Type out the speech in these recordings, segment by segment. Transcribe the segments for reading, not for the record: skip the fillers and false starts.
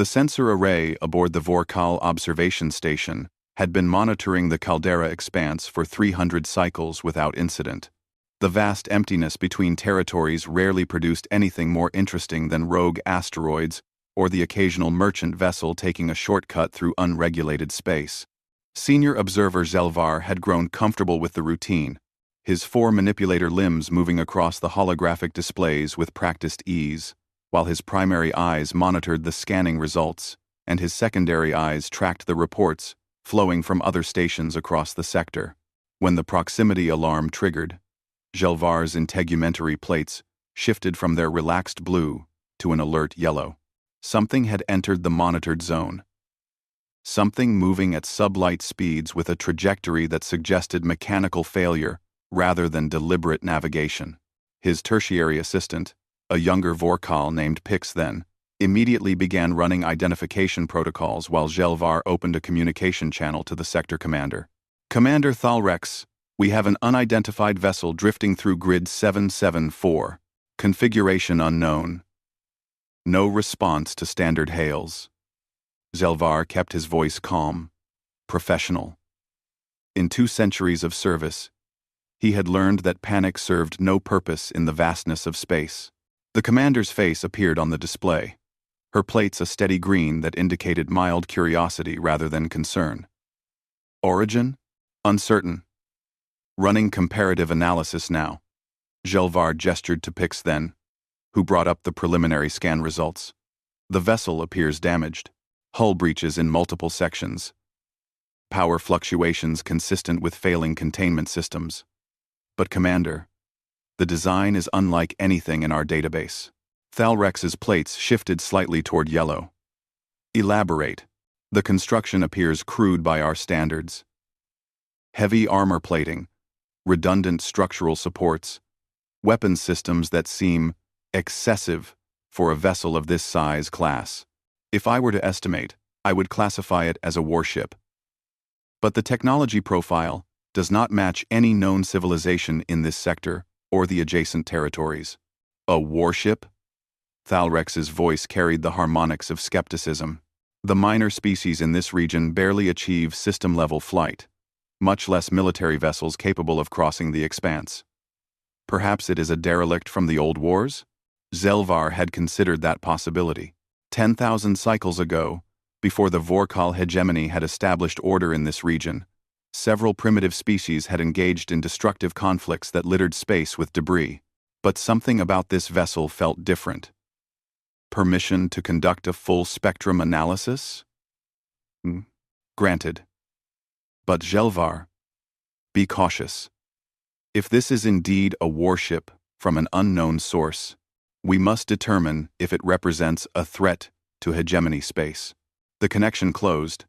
The sensor array aboard the Vorkal observation station had been monitoring the caldera expanse for 300 cycles without incident. The vast emptiness between territories rarely produced anything more interesting than rogue asteroids or the occasional merchant vessel taking a shortcut through unregulated space. Senior observer Zelvar had grown comfortable with the routine, his 4 manipulator limbs moving across the holographic displays with practiced ease, while his primary eyes monitored the scanning results, and his secondary eyes tracked the reports flowing from other stations across the sector. When the proximity alarm triggered, Zelvar's integumentary plates shifted from their relaxed blue to an alert yellow. Something had entered the monitored zone. Something moving at sublight speeds with a trajectory that suggested mechanical failure rather than deliberate navigation. His tertiary assistant, a younger Vorkal named Pix then, immediately began running identification protocols while Zelvar opened a communication channel to the sector commander. "Commander Thalrex, we have an unidentified vessel drifting through grid 774. Configuration unknown." No response to standard hails. Zelvar kept his voice calm, professional. In 2 centuries of service, he had learned that panic served no purpose in the vastness of space. The commander's face appeared on the display, her plates a steady green that indicated mild curiosity rather than concern. Origin? Uncertain. Running comparative analysis now. Zelvar gestured to Pix then, who brought up the preliminary scan results. The vessel appears damaged. Hull breaches in multiple sections. Power fluctuations consistent with failing containment systems. But Commander, the design is unlike anything in our database. Thalrex's plates shifted slightly toward yellow. Elaborate. The construction appears crude by our standards. Heavy armor plating, redundant structural supports, weapons systems that seem excessive for a vessel of this size class. If I were to estimate, I would classify it as a warship. But the technology profile does not match any known civilization in this sector or the adjacent territories. A warship? Thalrex's voice carried the harmonics of skepticism. The minor species in this region barely achieve system-level flight, much less military vessels capable of crossing the expanse. Perhaps it is a derelict from the old wars? Zelvar had considered that possibility. 10,000 cycles ago, before the Vorkal hegemony had established order in this region, several primitive species had engaged in destructive conflicts that littered space with debris. But something about this vessel felt different. Permission to conduct a full-spectrum analysis? Granted. But Zelvar, be cautious. If this is indeed a warship from an unknown source, we must determine if it represents a threat to hegemony space. The connection closed,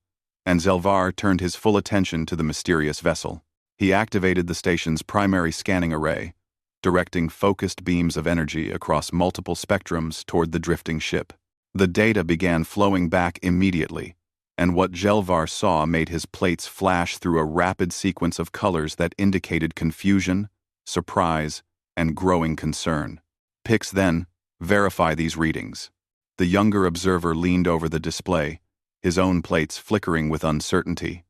and Zelvar turned his full attention to the mysterious vessel. He activated the station's primary scanning array, directing focused beams of energy across multiple spectrums toward the drifting ship. The data began flowing back immediately, and what Zelvar saw made his plates flash through a rapid sequence of colors that indicated confusion, surprise, and growing concern. Pix then, verify these readings. The younger observer leaned over the display, his own plates flickering with uncertainty.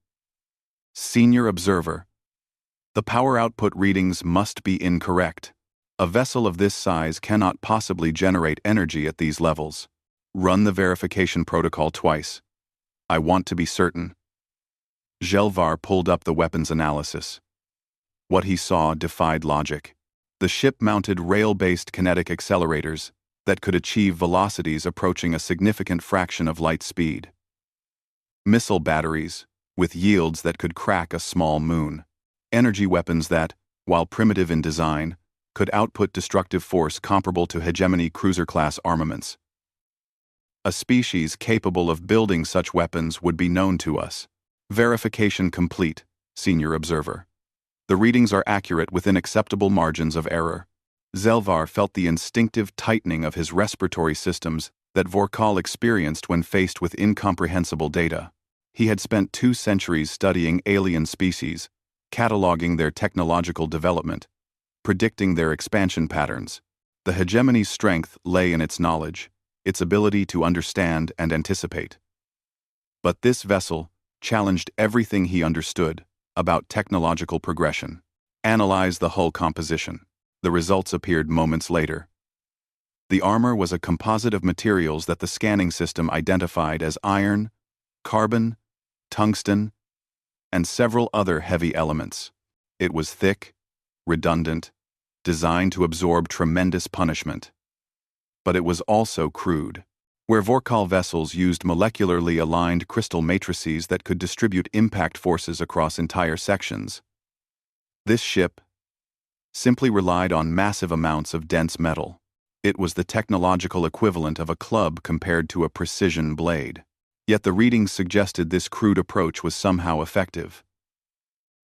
Senior observer, the power output readings must be incorrect. A vessel of this size cannot possibly generate energy at these levels. Run the verification protocol twice. I want to be certain. Zelvar pulled up the weapons analysis. What he saw defied logic. The ship mounted rail-based kinetic accelerators that could achieve velocities approaching a significant fraction of light speed. Missile batteries, with yields that could crack a small moon. Energy weapons that, while primitive in design, could output destructive force comparable to hegemony cruiser-class armaments. A species capable of building such weapons would be known to us. Verification complete, Senior Observer. The readings are accurate within acceptable margins of error. Zelvar felt the instinctive tightening of his respiratory systems that Vorkal experienced when faced with incomprehensible data. He had spent 2 centuries studying alien species, cataloging their technological development, predicting their expansion patterns. The hegemony's strength lay in its knowledge, its ability to understand and anticipate. But this vessel challenged everything he understood about technological progression. Analyze the hull composition. The results appeared moments later. The armor was a composite of materials that the scanning system identified as iron, carbon, tungsten, and several other heavy elements. It was thick, redundant, designed to absorb tremendous punishment. But it was also crude. Where Vorkal vessels used molecularly aligned crystal matrices that could distribute impact forces across entire sections, this ship simply relied on massive amounts of dense metal. It was the technological equivalent of a club compared to a precision blade. Yet the readings suggested this crude approach was somehow effective.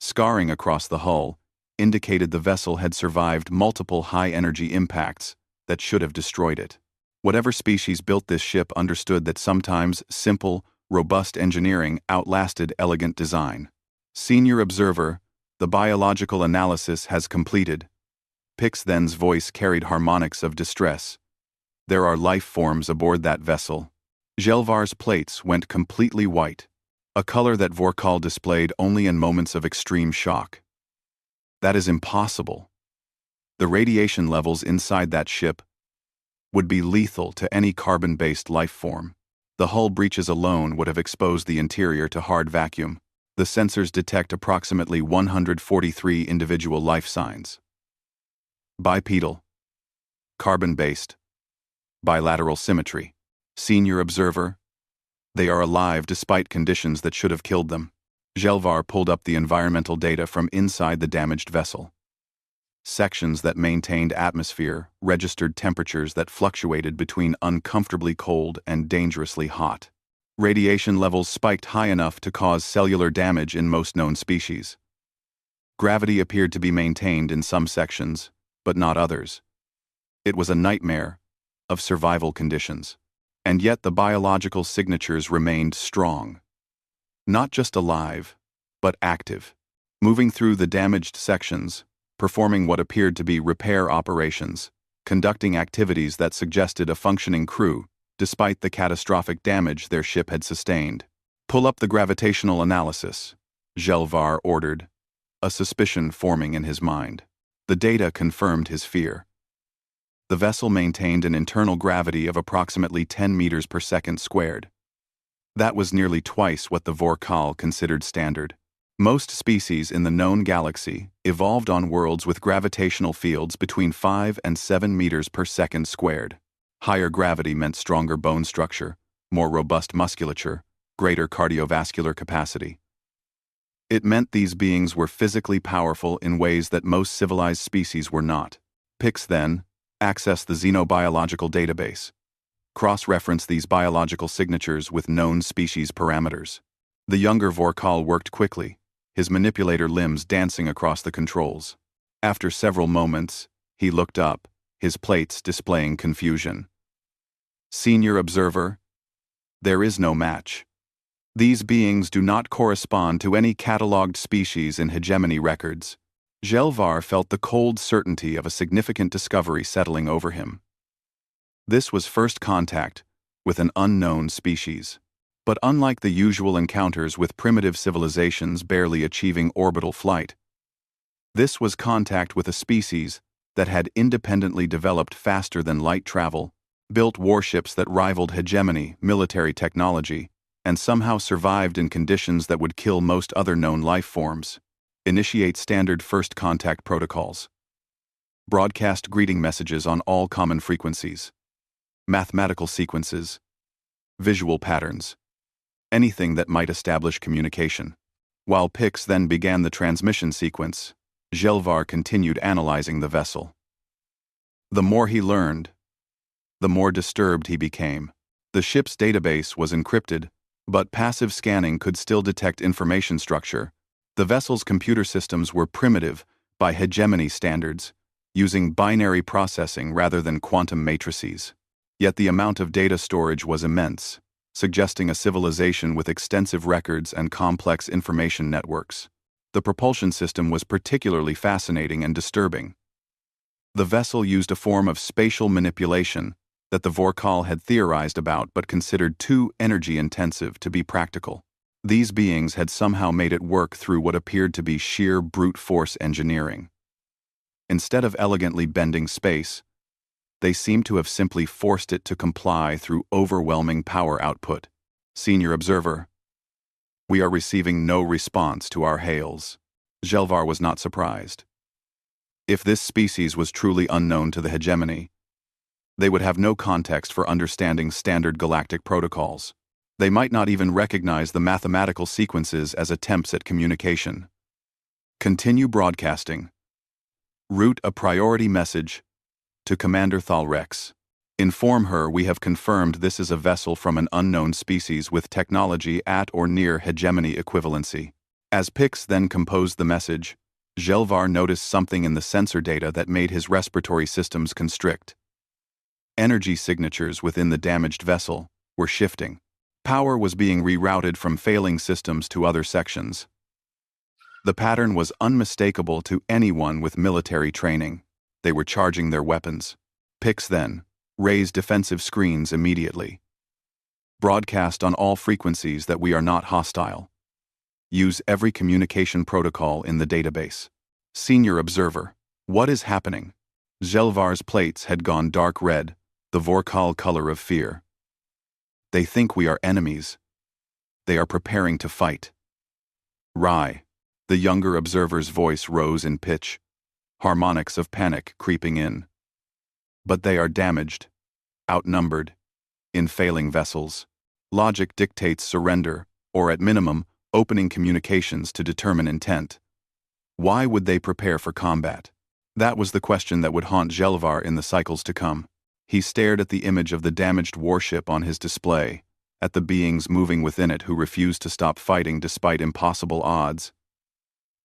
Scarring across the hull indicated the vessel had survived multiple high-energy impacts that should have destroyed it. Whatever species built this ship understood that sometimes simple, robust engineering outlasted elegant design. Senior Observer, the biological analysis has completed. Pixthen's voice carried harmonics of distress. There are life forms aboard that vessel. Gelvar's plates went completely white, a color that Vorkal displayed only in moments of extreme shock. That is impossible. The radiation levels inside that ship would be lethal to any carbon-based life form. The hull breaches alone would have exposed the interior to hard vacuum. The sensors detect approximately 143 individual life signs. Bipedal, carbon-based, bilateral symmetry. Senior Observer, they are alive despite conditions that should have killed them. Gelvar pulled up the environmental data from inside the damaged vessel. Sections that maintained atmosphere registered temperatures that fluctuated between uncomfortably cold and dangerously hot. Radiation levels spiked high enough to cause cellular damage in most known species. Gravity appeared to be maintained in some sections, but not others. It was a nightmare of survival conditions. And yet the biological signatures remained strong. Not just alive, but active. Moving through the damaged sections, performing what appeared to be repair operations, conducting activities that suggested a functioning crew, despite the catastrophic damage their ship had sustained. Pull up the gravitational analysis, Gelvar ordered, a suspicion forming in his mind. The data confirmed his fear. The vessel maintained an internal gravity of approximately 10 meters per second squared. That was nearly twice what the Vorkal considered standard. Most species in the known galaxy evolved on worlds with gravitational fields between 5 and 7 meters per second squared. Higher gravity meant stronger bone structure, more robust musculature, greater cardiovascular capacity. It meant these beings were physically powerful in ways that most civilized species were not. Pix then access the xenobiological database. Cross-reference these biological signatures with known species parameters. The younger Vorkal worked quickly, his manipulator limbs dancing across the controls. After several moments, he looked up, his plates displaying confusion. Senior Observer, there is no match. These beings do not correspond to any catalogued species in hegemony records. Gelvar felt the cold certainty of a significant discovery settling over him. This was first contact with an unknown species. But unlike the usual encounters with primitive civilizations barely achieving orbital flight, this was contact with a species that had independently developed faster than light travel, built warships that rivaled hegemony military technology, and somehow survived in conditions that would kill most other known life forms. Initiate standard first contact protocols. Broadcast greeting messages on all common frequencies. Mathematical sequences. Visual patterns. Anything that might establish communication. While Pix then began the transmission sequence, Gelvar continued analyzing the vessel. The more he learned, the more disturbed he became. The ship's database was encrypted, but passive scanning could still detect information structure. The vessel's computer systems were primitive by hegemony standards, using binary processing rather than quantum matrices. Yet the amount of data storage was immense, suggesting a civilization with extensive records and complex information networks. The propulsion system was particularly fascinating and disturbing. The vessel used a form of spatial manipulation that the Vorkal had theorized about but considered too energy-intensive to be practical. These beings had somehow made it work through what appeared to be sheer brute force engineering. Instead of elegantly bending space, they seemed to have simply forced it to comply through overwhelming power output. Senior Observer. We are receiving no response to our hails. Gelvar was not surprised. If this species was truly unknown to the hegemony, they would have no context for understanding standard galactic protocols. They might not even recognize the mathematical sequences as attempts at communication. Continue broadcasting. Route a priority message to Commander Thalrex. Inform her we have confirmed this is a vessel from an unknown species with technology at or near hegemony equivalency. As Pix then composed the message, Gelvar noticed something in the sensor data that made his respiratory systems constrict. Energy signatures within the damaged vessel were shifting. Power was being rerouted from failing systems to other sections. The pattern was unmistakable to anyone with military training. They were charging their weapons. Pix then raised defensive screens immediately. Broadcast on all frequencies that we are not hostile. Use every communication protocol in the database. Senior Observer. What is happening? Gelvar's plates had gone dark red, the Vorkal color of fear. They think we are enemies. They are preparing to fight. Rai. The younger observer's voice rose in pitch, harmonics of panic creeping in. But they are damaged, outnumbered, in failing vessels. Logic dictates surrender, or at minimum, opening communications to determine intent. Why would they prepare for combat? That was the question that would haunt Gelvar in the cycles to come. He stared at the image of the damaged warship on his display, at the beings moving within it who refused to stop fighting despite impossible odds.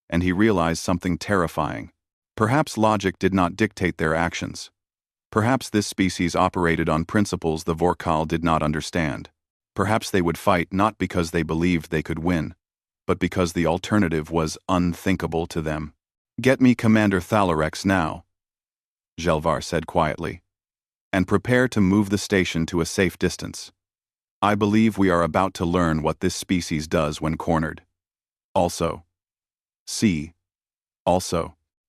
And he realized something terrifying. Perhaps logic did not dictate their actions. Perhaps this species operated on principles the Vorkal did not understand. Perhaps they would fight not because they believed they could win, but because the alternative was unthinkable to them. Get me Commander Thalrex now, Gelvar said quietly, and prepare to move the station to a safe distance. I believe we are about to learn what this species does when cornered. Also,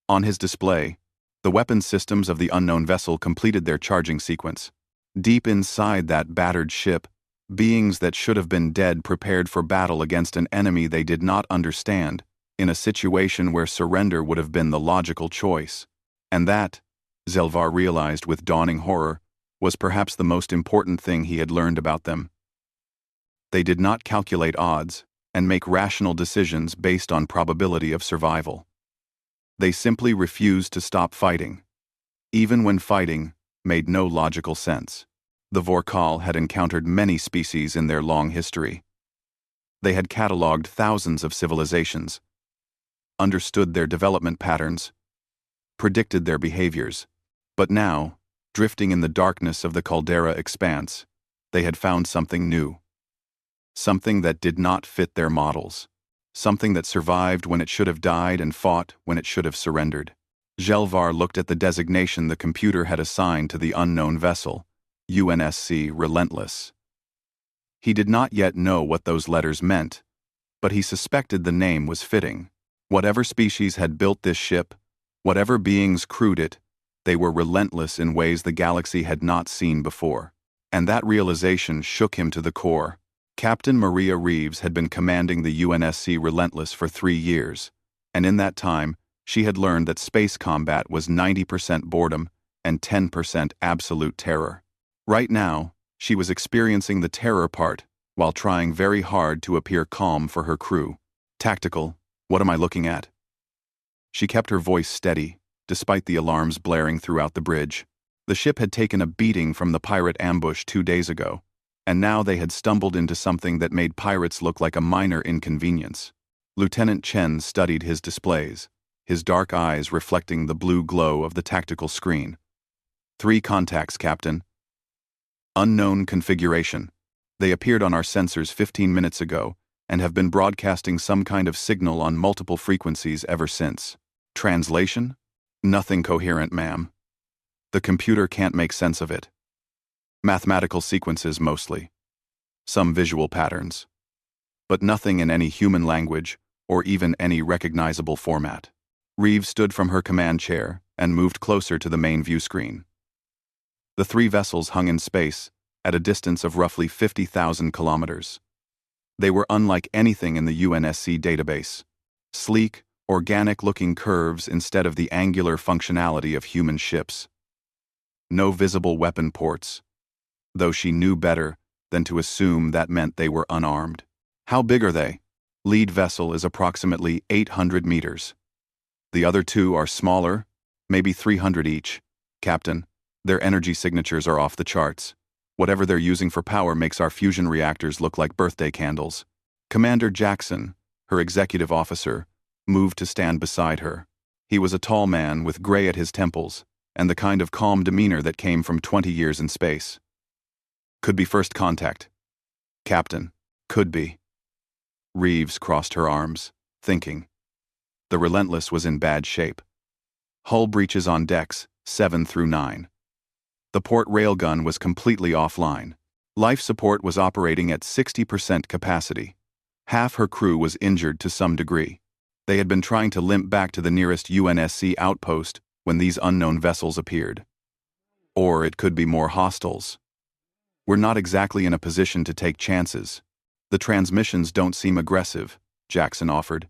on his display, the weapons systems of the unknown vessel completed their charging sequence. Deep inside that battered ship, beings that should have been dead prepared for battle against an enemy they did not understand, in a situation where surrender would have been the logical choice. And that, Gelvar realized with dawning horror, was perhaps the most important thing he had learned about them. They did not calculate odds and make rational decisions based on probability of survival. They simply refused to stop fighting, even when fighting made no logical sense. The Vorkal had encountered many species in their long history. They had catalogued thousands of civilizations, understood their development patterns, predicted their behaviors. But now, drifting in the darkness of the caldera expanse, they had found something new. Something that did not fit their models. Something that survived when it should have died and fought when it should have surrendered. Gelvar looked at the designation the computer had assigned to the unknown vessel, UNSC Relentless. He did not yet know what those letters meant, but he suspected the name was fitting. Whatever species had built this ship, whatever beings crewed it, they were relentless in ways the galaxy had not seen before. And that realization shook him to the core. Captain Maria Reeves had been commanding the UNSC Relentless for 3 years, and in that time, she had learned that space combat was 90% boredom and 10% absolute terror. Right now, she was experiencing the terror part while trying very hard to appear calm for her crew. Tactical, what am I looking at? She kept her voice steady, despite the alarms blaring throughout the bridge. The ship had taken a beating from the pirate ambush 2 days ago, and now they had stumbled into something that made pirates look like a minor inconvenience. Lieutenant Chen studied his displays, his dark eyes reflecting the blue glow of the tactical screen. 3 contacts, Captain. Unknown configuration. They appeared on our sensors 15 minutes ago and have been broadcasting some kind of signal on multiple frequencies ever since. Translation? Nothing coherent, ma'am. The computer can't make sense of it. Mathematical sequences mostly. Some visual patterns. But nothing in any human language or even any recognizable format. Reeves stood from her command chair and moved closer to the main view screen. The three vessels hung in space at a distance of roughly 50,000 kilometers. They were unlike anything in the UNSC database. Sleek, organic-looking curves instead of the angular functionality of human ships. No visible weapon ports, though she knew better than to assume that meant they were unarmed. How big are they? Lead vessel is approximately 800 meters. The other two are smaller, maybe 300 each. Captain, their energy signatures are off the charts. Whatever they're using for power makes our fusion reactors look like birthday candles. Commander Jackson, her executive officer, moved to stand beside her. He was a tall man with gray at his temples and the kind of calm demeanor that came from 20 years in space. Could be first contact. Captain, could be. Reeves crossed her arms, thinking. The Relentless was in bad shape. Hull breaches on decks 7 through 9. The port railgun was completely offline. Life support was operating at 60% capacity. Half her crew was injured to some degree. They had been trying to limp back to the nearest UNSC outpost when these unknown vessels appeared. Or it could be more hostiles. We're not exactly in a position to take chances. The transmissions don't seem aggressive, Jackson offered.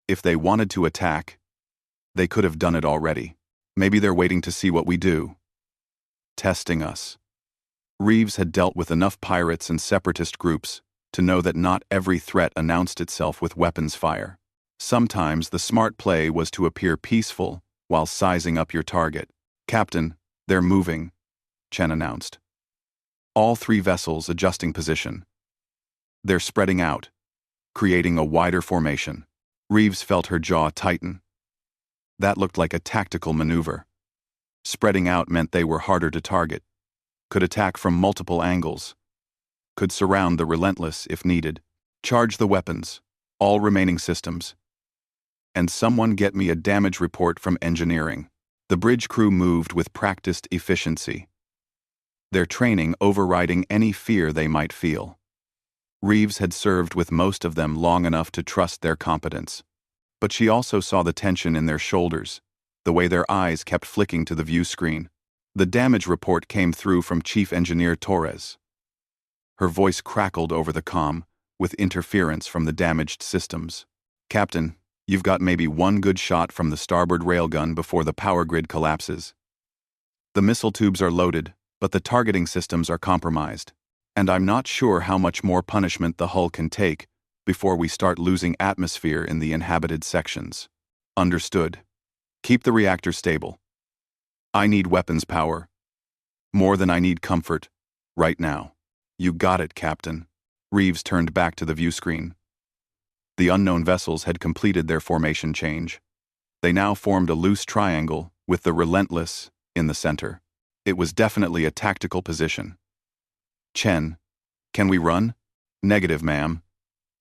If they wanted to attack, they could have done it already. Maybe they're waiting to see what we do. Testing us. Reeves had dealt with enough pirates and separatist groups to know that not every threat announced itself with weapons fire. Sometimes the smart play was to appear peaceful while sizing up your target. Captain, they're moving, Chen announced. All three vessels adjusting position. They're spreading out, creating a wider formation. Reeves felt her jaw tighten. That looked like a tactical maneuver. Spreading out meant they were harder to target, could attack from multiple angles, could surround the Relentless if needed, charge the weapons, all remaining systems. And someone get me a damage report from engineering. The bridge crew moved with practiced efficiency, their training overriding any fear they might feel. Reeves had served with most of them long enough to trust their competence. But she also saw the tension in their shoulders, the way their eyes kept flicking to the view screen. The damage report came through from Chief Engineer Torres. Her voice crackled over the comm, with interference from the damaged systems. Captain, you've got maybe one good shot from the starboard railgun before the power grid collapses. The missile tubes are loaded, but the targeting systems are compromised. And I'm not sure how much more punishment the hull can take before we start losing atmosphere in the inhabited sections. Understood. Keep the reactor stable. I need weapons power. More than I need comfort. Right now. You got it, Captain. Reeves turned back to the view screen. The unknown vessels had completed their formation change. They now formed a loose triangle with the Relentless in the center. It was definitely a tactical position. Chen, can we run? Negative, ma'am.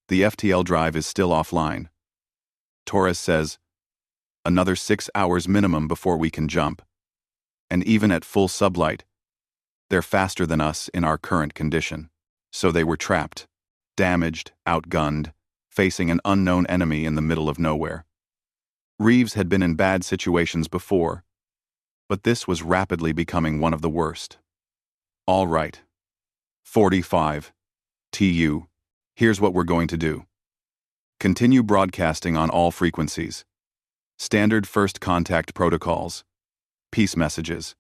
The FTL drive is still offline. Torres says, another 6 hours minimum before we can jump. And even at full sublight, they're faster than us in our current condition. So they were trapped, damaged, outgunned, facing an unknown enemy in the middle of nowhere. Reeves had been in bad situations before, but this was rapidly becoming one of the worst. All right. 45. TU. Here's what we're going to do. Continue broadcasting on all frequencies. Standard first contact protocols. Peace messages.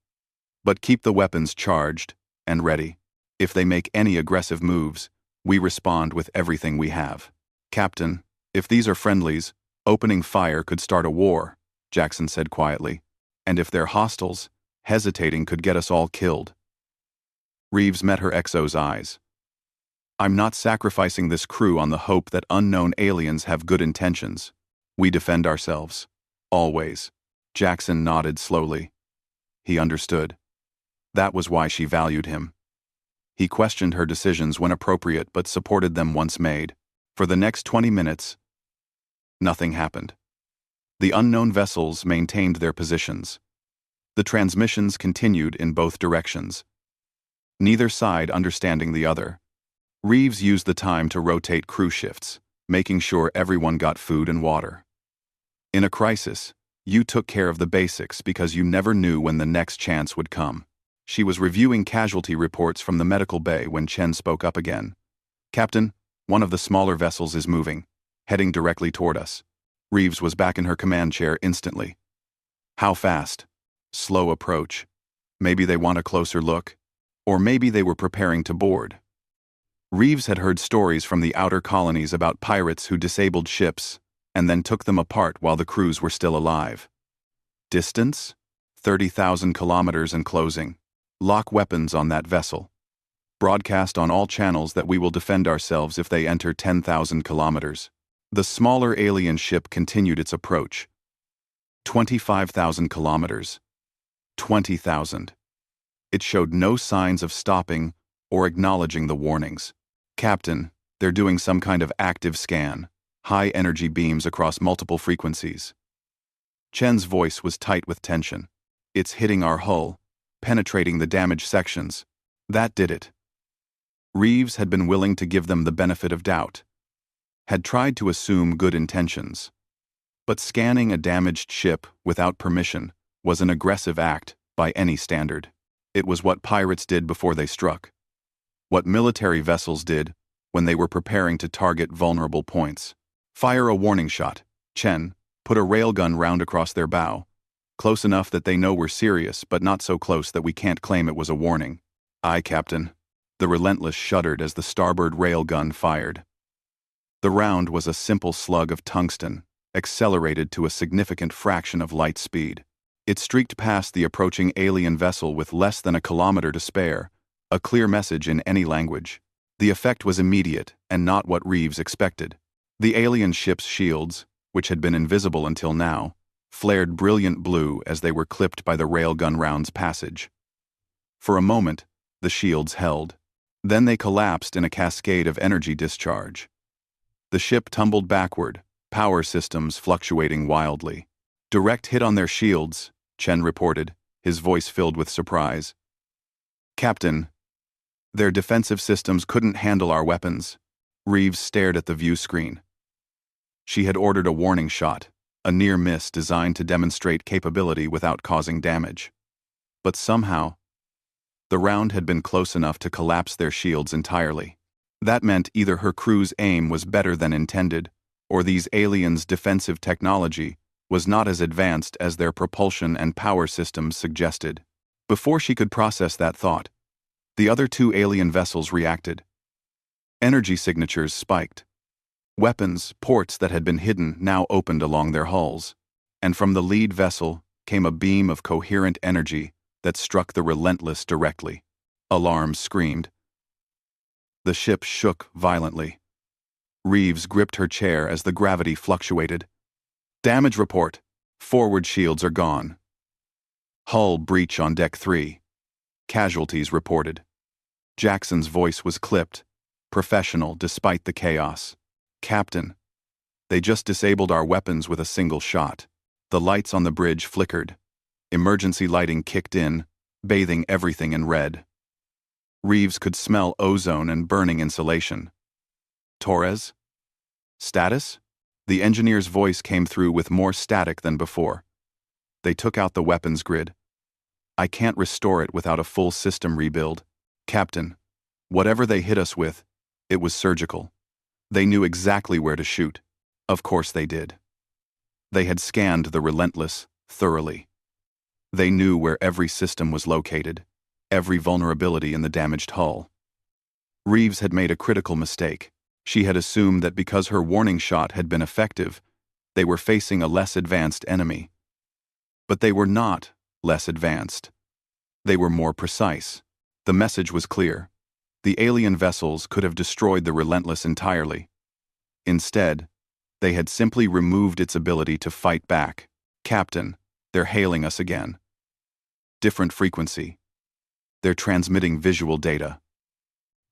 But keep the weapons charged and ready. If they make any aggressive moves, we respond with everything we have. Captain, if these are friendlies, opening fire could start a war, Jackson said quietly. And if they're hostiles, hesitating could get us all killed. Reeves met her XO's eyes. I'm not sacrificing this crew on the hope that unknown aliens have good intentions. We defend ourselves. Always. Jackson nodded slowly. He understood. That was why she valued him. He questioned her decisions when appropriate but supported them once made. For the next 20 minutes, nothing happened. The unknown vessels maintained their positions. The transmissions continued in both directions. neither side understanding the other. Reeves used the time to rotate crew shifts, making sure everyone got food and water. In a crisis, you took care of the basics because you never knew when the next chance would come. She was reviewing casualty reports from the medical bay when Chen spoke up again. "Captain, one of the smaller vessels is moving, heading directly toward us." Reeves was back in her command chair instantly. "How fast?" "Slow approach. Maybe they want a closer look. Or maybe they were preparing to board." Reeves had heard stories from the outer colonies about pirates who disabled ships and then took them apart while the crews were still alive. Distance? 30,000 kilometers and closing. Lock weapons on that vessel. Broadcast on all channels that we will defend ourselves if they enter 10,000 kilometers. The smaller alien ship continued its approach. 25,000 kilometers. 20,000. It showed no signs of stopping or acknowledging the warnings. "Captain, they're doing some kind of active scan. High-energy beams across multiple frequencies." Chen's voice was tight with tension. "It's hitting our hull, penetrating the damaged sections. That did it." Reeves had been willing to give them the benefit of doubt. Had tried to assume good intentions. But scanning a damaged ship without permission was an aggressive act by any standard. It was what pirates did before they struck. What military vessels did when they were preparing to target vulnerable points. "Fire a warning shot. Chen, put a railgun round across their bow. Close enough that they know we're serious, but not so close that we can't claim it was a warning." "Aye, Captain." The Relentless shuddered as the starboard railgun fired. The round was a simple slug of tungsten, accelerated to a significant fraction of light speed. It streaked past the approaching alien vessel with less than a kilometer to spare, a clear message in any language. The effect was immediate and not what Reeves expected. The alien ship's shields, which had been invisible until now, flared brilliant blue as they were clipped by the railgun round's passage. For a moment, the shields held. Then they collapsed in a cascade of energy discharge. The ship tumbled backward, power systems fluctuating wildly. "Direct hit on their shields," Chen reported, his voice filled with surprise. "Captain, their defensive systems couldn't handle our weapons." Reeves stared at the view screen. She had ordered a warning shot, a near miss designed to demonstrate capability without causing damage. But somehow, the round had been close enough to collapse their shields entirely. That meant either her crew's aim was better than intended, or these aliens' defensive technology was not as advanced as their propulsion and power systems suggested. Before she could process that thought, the other two alien vessels reacted. Energy signatures spiked. Weapons, ports that had been hidden now opened along their hulls, and from the lead vessel came a beam of coherent energy that struck the Relentless directly. Alarms screamed. The ship shook violently. Reeves gripped her chair as the gravity fluctuated. "Damage report. Forward shields are gone. Hull breach on deck 3. Casualties reported." Jackson's voice was clipped, professional despite the chaos. "Captain, they just disabled our weapons with a single shot." The lights on the bridge flickered. Emergency lighting kicked in, bathing everything in red. Reeves could smell ozone and burning insulation. "Torres? Status?" The engineer's voice came through with more static than before. "They took out the weapons grid. I can't restore it without a full system rebuild. Captain, whatever they hit us with, it was surgical. They knew exactly where to shoot. Of course they did. They had scanned the Relentless thoroughly. They knew where every system was located, every vulnerability in the damaged hull." Reeves had made a critical mistake. She had assumed that because her warning shot had been effective, they were facing a less advanced enemy. But they were not less advanced. They were more precise. The message was clear. The alien vessels could have destroyed the Relentless entirely. Instead, they had simply removed its ability to fight back. "Captain, they're hailing us again. Different frequency. They're transmitting visual data."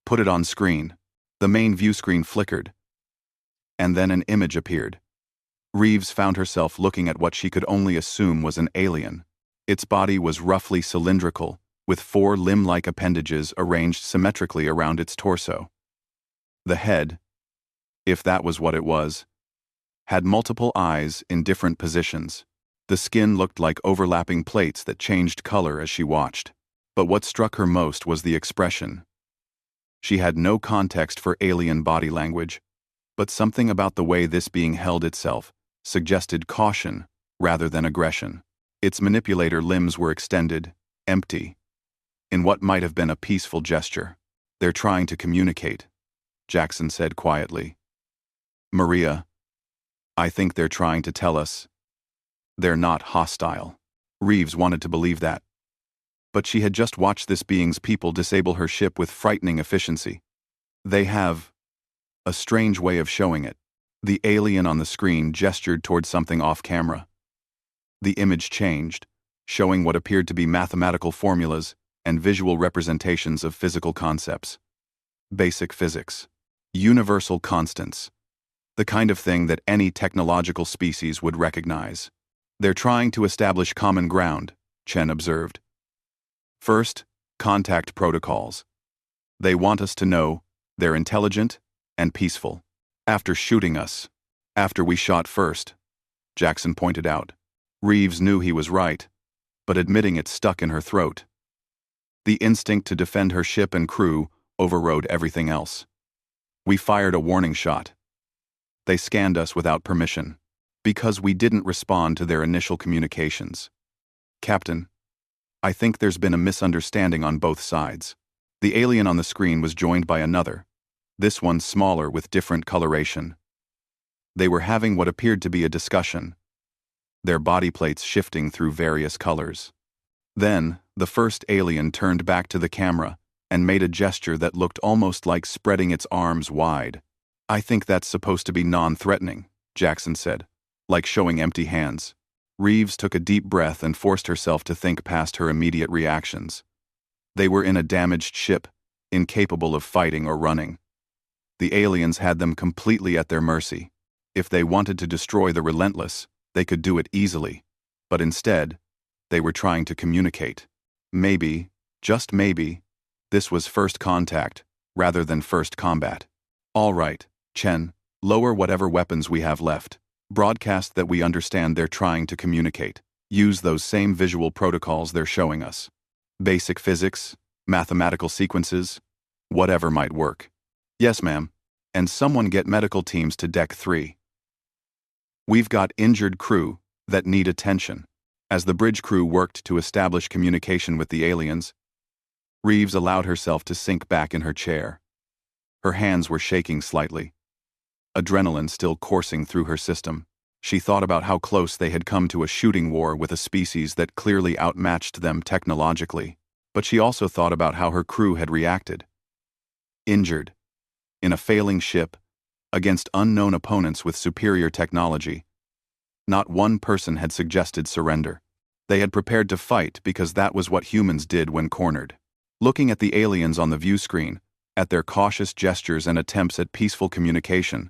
"Put it on screen." The main view screen flickered, and then an image appeared. Reeves found herself looking at what she could only assume was an alien. Its body was roughly cylindrical, with 4 limb-like appendages arranged symmetrically around its torso. The head, if that was what it was, had multiple eyes in different positions. The skin looked like overlapping plates that changed color as she watched. But what struck her most was the expression. She had no context for alien body language, but something about the way this being held itself suggested caution rather than aggression. Its manipulator limbs were extended, empty, in what might have been a peaceful gesture. "They're trying to communicate," Jackson said quietly. "Maria, I think they're trying to tell us they're not hostile." Reeves wanted to believe that. But she had just watched this being's people disable her ship with frightening efficiency. "They have a strange way of showing it." The alien on the screen gestured toward something off-camera. The image changed, showing what appeared to be mathematical formulas and visual representations of physical concepts. Basic physics. Universal constants. The kind of thing that any technological species would recognize. "They're trying to establish common ground," Chen observed. "First, contact protocols. They want us to know they're intelligent and peaceful. After shooting us. After we shot first," Jackson pointed out. Reeves knew he was right, but admitting it stuck in her throat. The instinct to defend her ship and crew overrode everything else. "We fired a warning shot. They scanned us without permission, because we didn't respond to their initial communications. Captain, I think there's been a misunderstanding on both sides." The alien on the screen was joined by another, this one smaller with different coloration. They were having what appeared to be a discussion, their body plates shifting through various colors. Then, the first alien turned back to the camera and made a gesture that looked almost like spreading its arms wide. "I think that's supposed to be non-threatening," Jackson said, "like showing empty hands." Reeves took a deep breath and forced herself to think past her immediate reactions. They were in a damaged ship, incapable of fighting or running. The aliens had them completely at their mercy. If they wanted to destroy the Relentless, they could do it easily. But instead, they were trying to communicate. Maybe, just maybe, this was first contact, rather than first combat. "All right, Chen, lower whatever weapons we have left. Broadcast that we understand they're trying to communicate. Use those same visual protocols they're showing us. Basic physics, mathematical sequences, whatever might work." "Yes, ma'am. And someone get medical teams to Deck 3. We've got injured crew that need attention." As the bridge crew worked to establish communication with the aliens, Reeves allowed herself to sink back in her chair. Her hands were shaking slightly, adrenaline still coursing through her system. She thought about how close they had come to a shooting war with a species that clearly outmatched them technologically, but she also thought about how her crew had reacted. Injured, in a failing ship, against unknown opponents with superior technology. Not one person had suggested surrender. They had prepared to fight because that was what humans did when cornered. Looking at the aliens on the view screen, at their cautious gestures and attempts at peaceful communication,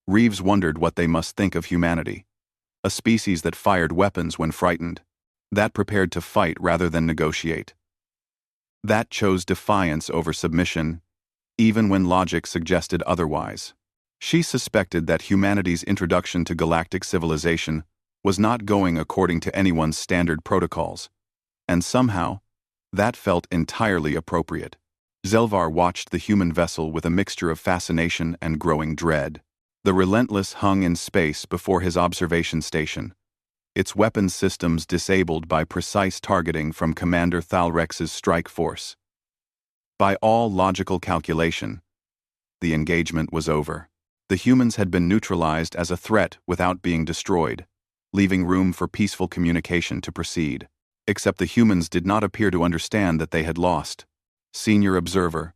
Reeves wondered what they must think of humanity. A species that fired weapons when frightened. That prepared to fight rather than negotiate. That chose defiance over submission, even when logic suggested otherwise. She suspected that humanity's introduction to galactic civilization was not going according to anyone's standard protocols, and somehow, that felt entirely appropriate. Zelvar watched the human vessel with a mixture of fascination and growing dread. The Relentless hung in space before his observation station, its weapons systems disabled by precise targeting from Commander Thalrex's strike force. By all logical calculation, the engagement was over. The humans had been neutralized as a threat without being destroyed, leaving room for peaceful communication to proceed. Except the humans did not appear to understand that they had lost. Senior observer,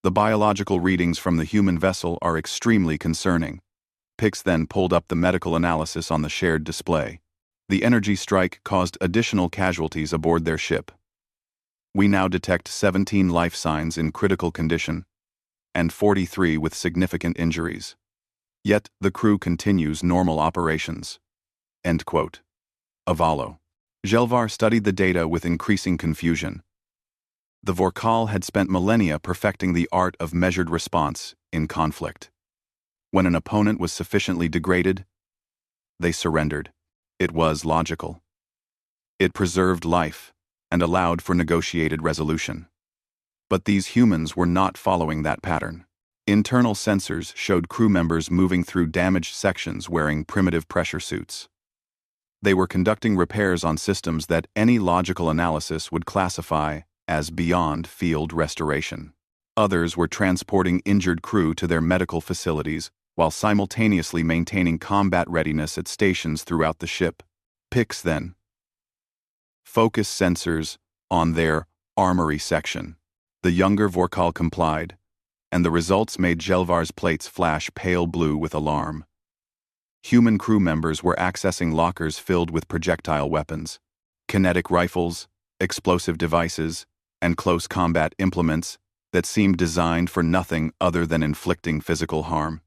the biological readings from the human vessel are extremely concerning. Pix then pulled up the medical analysis on the shared display. The energy strike caused additional casualties aboard their ship. We now detect 17 life signs in critical condition, and 43 with significant injuries. Yet the crew continues normal operations. End quote. Avalo. Zelvar studied the data with increasing confusion. The Vorkal had spent millennia perfecting the art of measured response in conflict. When an opponent was sufficiently degraded, they surrendered. It was logical. It preserved life and allowed for negotiated resolution. But these humans were not following that pattern. Internal sensors showed crew members moving through damaged sections wearing primitive pressure suits. They were conducting repairs on systems that any logical analysis would classify as beyond field restoration. Others were transporting injured crew to their medical facilities while simultaneously maintaining combat readiness at stations throughout the ship. Pix then. Focus sensors on their armory section. The younger Vorkal complied, and the results made Jelvar's plates flash pale blue with alarm. Human crew members were accessing lockers filled with projectile weapons, kinetic rifles, explosive devices, and close combat implements that seemed designed for nothing other than inflicting physical harm.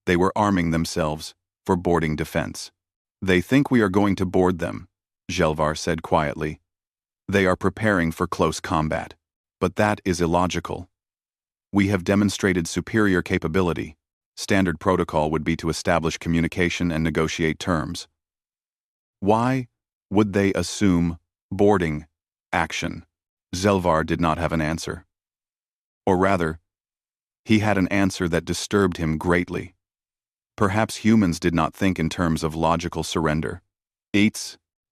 They were arming themselves for boarding defense. "They think we are going to board them," Jelvar said quietly. "They are preparing for close combat. But that is illogical. We have demonstrated superior capability. Standard protocol would be to establish communication and negotiate terms. Why would they assume boarding action?" Jelvar did not have an answer. Or rather, he had an answer that disturbed him greatly. Perhaps humans did not think in terms of logical surrender.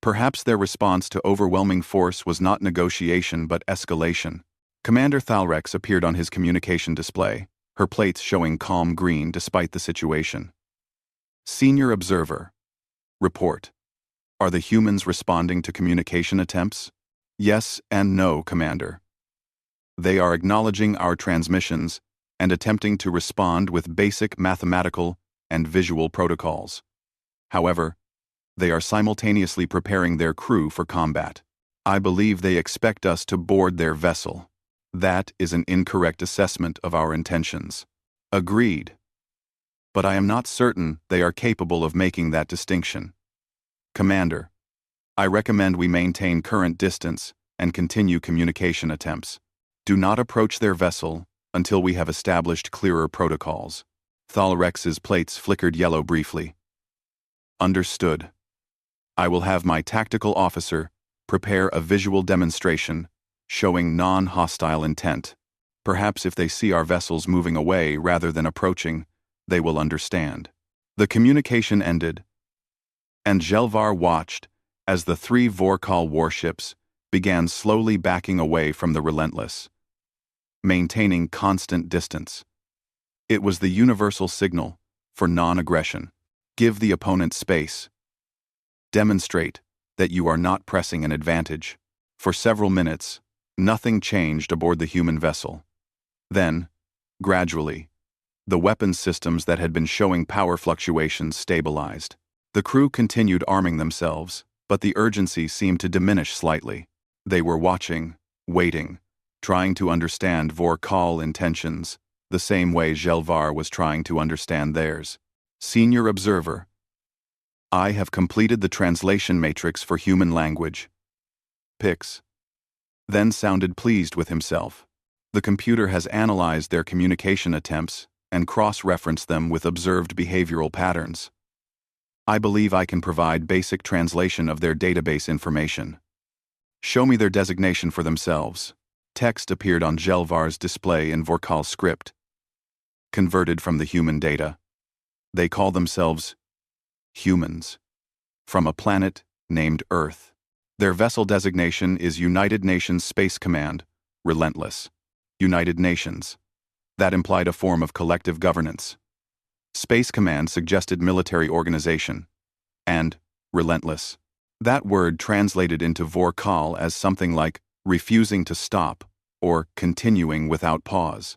Perhaps their response to overwhelming force was not negotiation but escalation. Commander Thalrex appeared on his communication display, her plates showing calm green despite the situation. "Senior Observer. Report. Are the humans responding to communication attempts?" "Yes and no, Commander. They are acknowledging our transmissions and attempting to respond with basic mathematical and visual protocols. However, they are simultaneously preparing their crew for combat. I believe they expect us to board their vessel. That is an incorrect assessment of our intentions." "Agreed. But I am not certain they are capable of making that distinction. Commander, I recommend we maintain current distance and continue communication attempts. Do not approach their vessel until we have established clearer protocols." Thalrex's plates flickered yellow briefly. "Understood. I will have my tactical officer prepare a visual demonstration showing non-hostile intent. Perhaps if they see our vessels moving away rather than approaching, they will understand." The communication ended, and Jelvar watched as the 3 Vorkal warships began slowly backing away from the Relentless, maintaining constant distance. It was the universal signal for non-aggression. Give the opponent space. Demonstrate that you are not pressing an advantage. For several minutes, nothing changed aboard the human vessel. Then, gradually, the weapons systems that had been showing power fluctuations stabilized. The crew continued arming themselves, but the urgency seemed to diminish slightly. They were watching, waiting, trying to understand Vorkal intentions, the same way Jelvar was trying to understand theirs. "Senior Observer. I have completed the translation matrix for human language." Pix then sounded pleased with himself. The computer has analyzed their communication attempts and cross-referenced them with observed behavioral patterns. I believe I can provide basic translation of their database information. Show me their designation for themselves. Text appeared on Jelvar's display in Vorkal script. Converted from the human data. They call themselves humans, from a planet named Earth. Their vessel designation is United Nations Space Command, Relentless. United Nations. That implied a form of collective governance. Space Command suggested military organization. And Relentless. That word translated into Vorkal as something like refusing to stop or continuing without pause.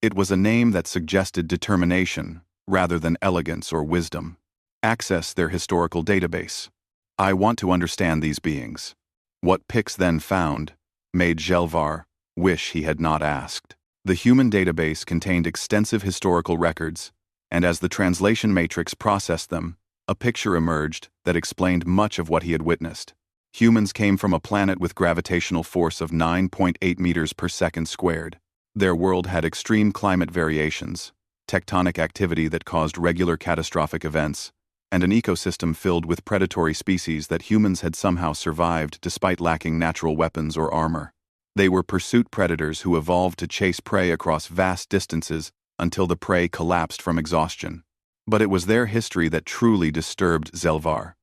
It was a name that suggested determination rather than elegance or wisdom. Access their historical database. I want to understand these beings. What Pix then found made Jelvar wish he had not asked. The human database contained extensive historical records, and as the translation matrix processed them, a picture emerged that explained much of what he had witnessed. Humans came from a planet with gravitational force of 9.8 meters per second squared. Their world had extreme climate variations, tectonic activity that caused regular catastrophic events, and an ecosystem filled with predatory species that humans had somehow survived despite lacking natural weapons or armor. They were pursuit predators who evolved to chase prey across vast distances until the prey collapsed from exhaustion. But it was their history that truly disturbed Zelvar.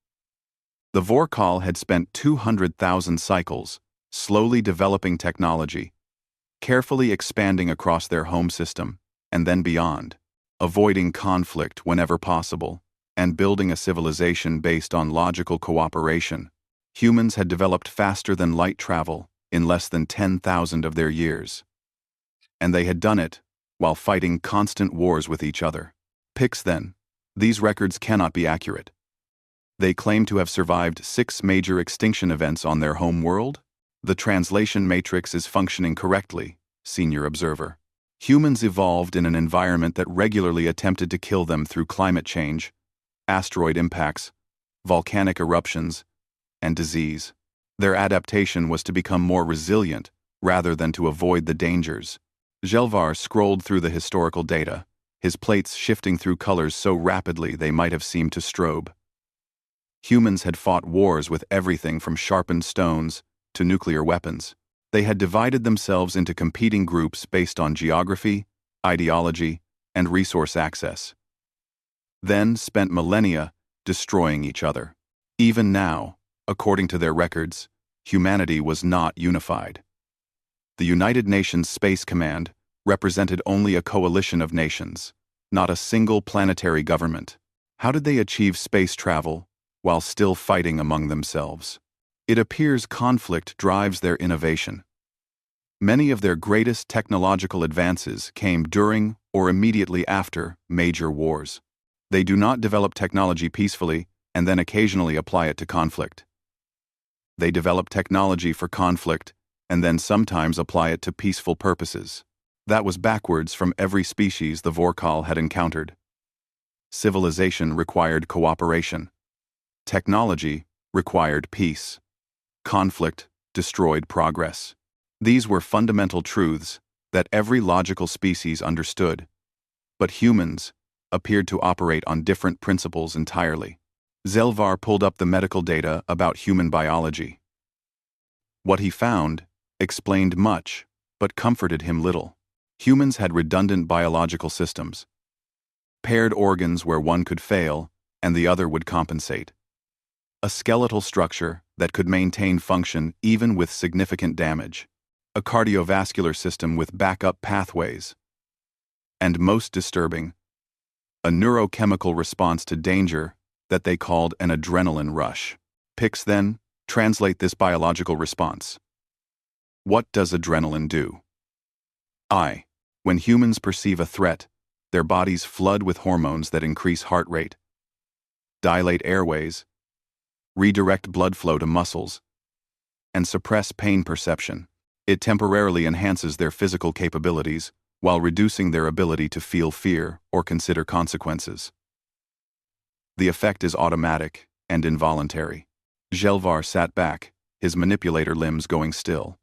The Vorkal had spent 200,000 cycles, slowly developing technology, carefully expanding across their home system, and then beyond, avoiding conflict whenever possible, and building a civilization based on logical cooperation. Humans had developed faster than light travel in less than 10,000 of their years. And they had done it while fighting constant wars with each other. Pix then. These records cannot be accurate. They claim to have survived 6 major extinction events on their home world. The translation matrix is functioning correctly, Senior Observer. Humans evolved in an environment that regularly attempted to kill them through climate change, asteroid impacts, volcanic eruptions, and disease. Their adaptation was to become more resilient rather than to avoid the dangers. Zelvar scrolled through the historical data, his plates shifting through colors so rapidly they might have seemed to strobe. Humans had fought wars with everything from sharpened stones to nuclear weapons. They had divided themselves into competing groups based on geography, ideology, and resource access. Then spent millennia destroying each other. Even now, according to their records, humanity was not unified. The United Nations Space Command represented only a coalition of nations, not a single planetary government. How did they achieve space travel while still fighting among themselves? It appears conflict drives their innovation. Many of their greatest technological advances came during or immediately after major wars. They do not develop technology peacefully and then occasionally apply it to conflict. They develop technology for conflict and then sometimes apply it to peaceful purposes. That was backwards from every species the Vorkal had encountered. Civilization required cooperation. Technology required peace. Conflict destroyed progress. These were fundamental truths that every logical species understood, but humans appeared to operate on different principles entirely. Zelvar pulled up the medical data about human biology. What he found explained much, but comforted him little. Humans had redundant biological systems, paired organs where one could fail and the other would compensate, a skeletal structure that could maintain function even with significant damage, a cardiovascular system with backup pathways, and most disturbing, a neurochemical response to danger that they called an adrenaline rush. Pix then translate this biological response. What does adrenaline do? When humans perceive a threat, their bodies flood with hormones that increase heart rate, dilate airways, redirect blood flow to muscles, and suppress pain perception. It temporarily enhances their physical capabilities while reducing their ability to feel fear or consider consequences. The effect is automatic and involuntary. Zelvar sat back, his manipulator limbs going still.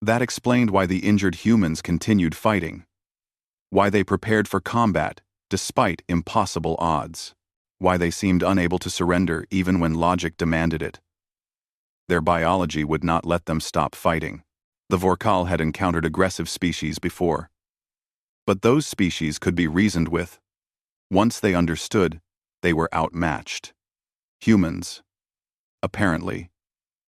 That explained why the injured humans continued fighting, why they prepared for combat despite impossible odds, why they seemed unable to surrender even when logic demanded it. Their biology would not let them stop fighting. The Vorkal had encountered aggressive species before, but those species could be reasoned with. Once they understood, they were outmatched. Humans, apparently,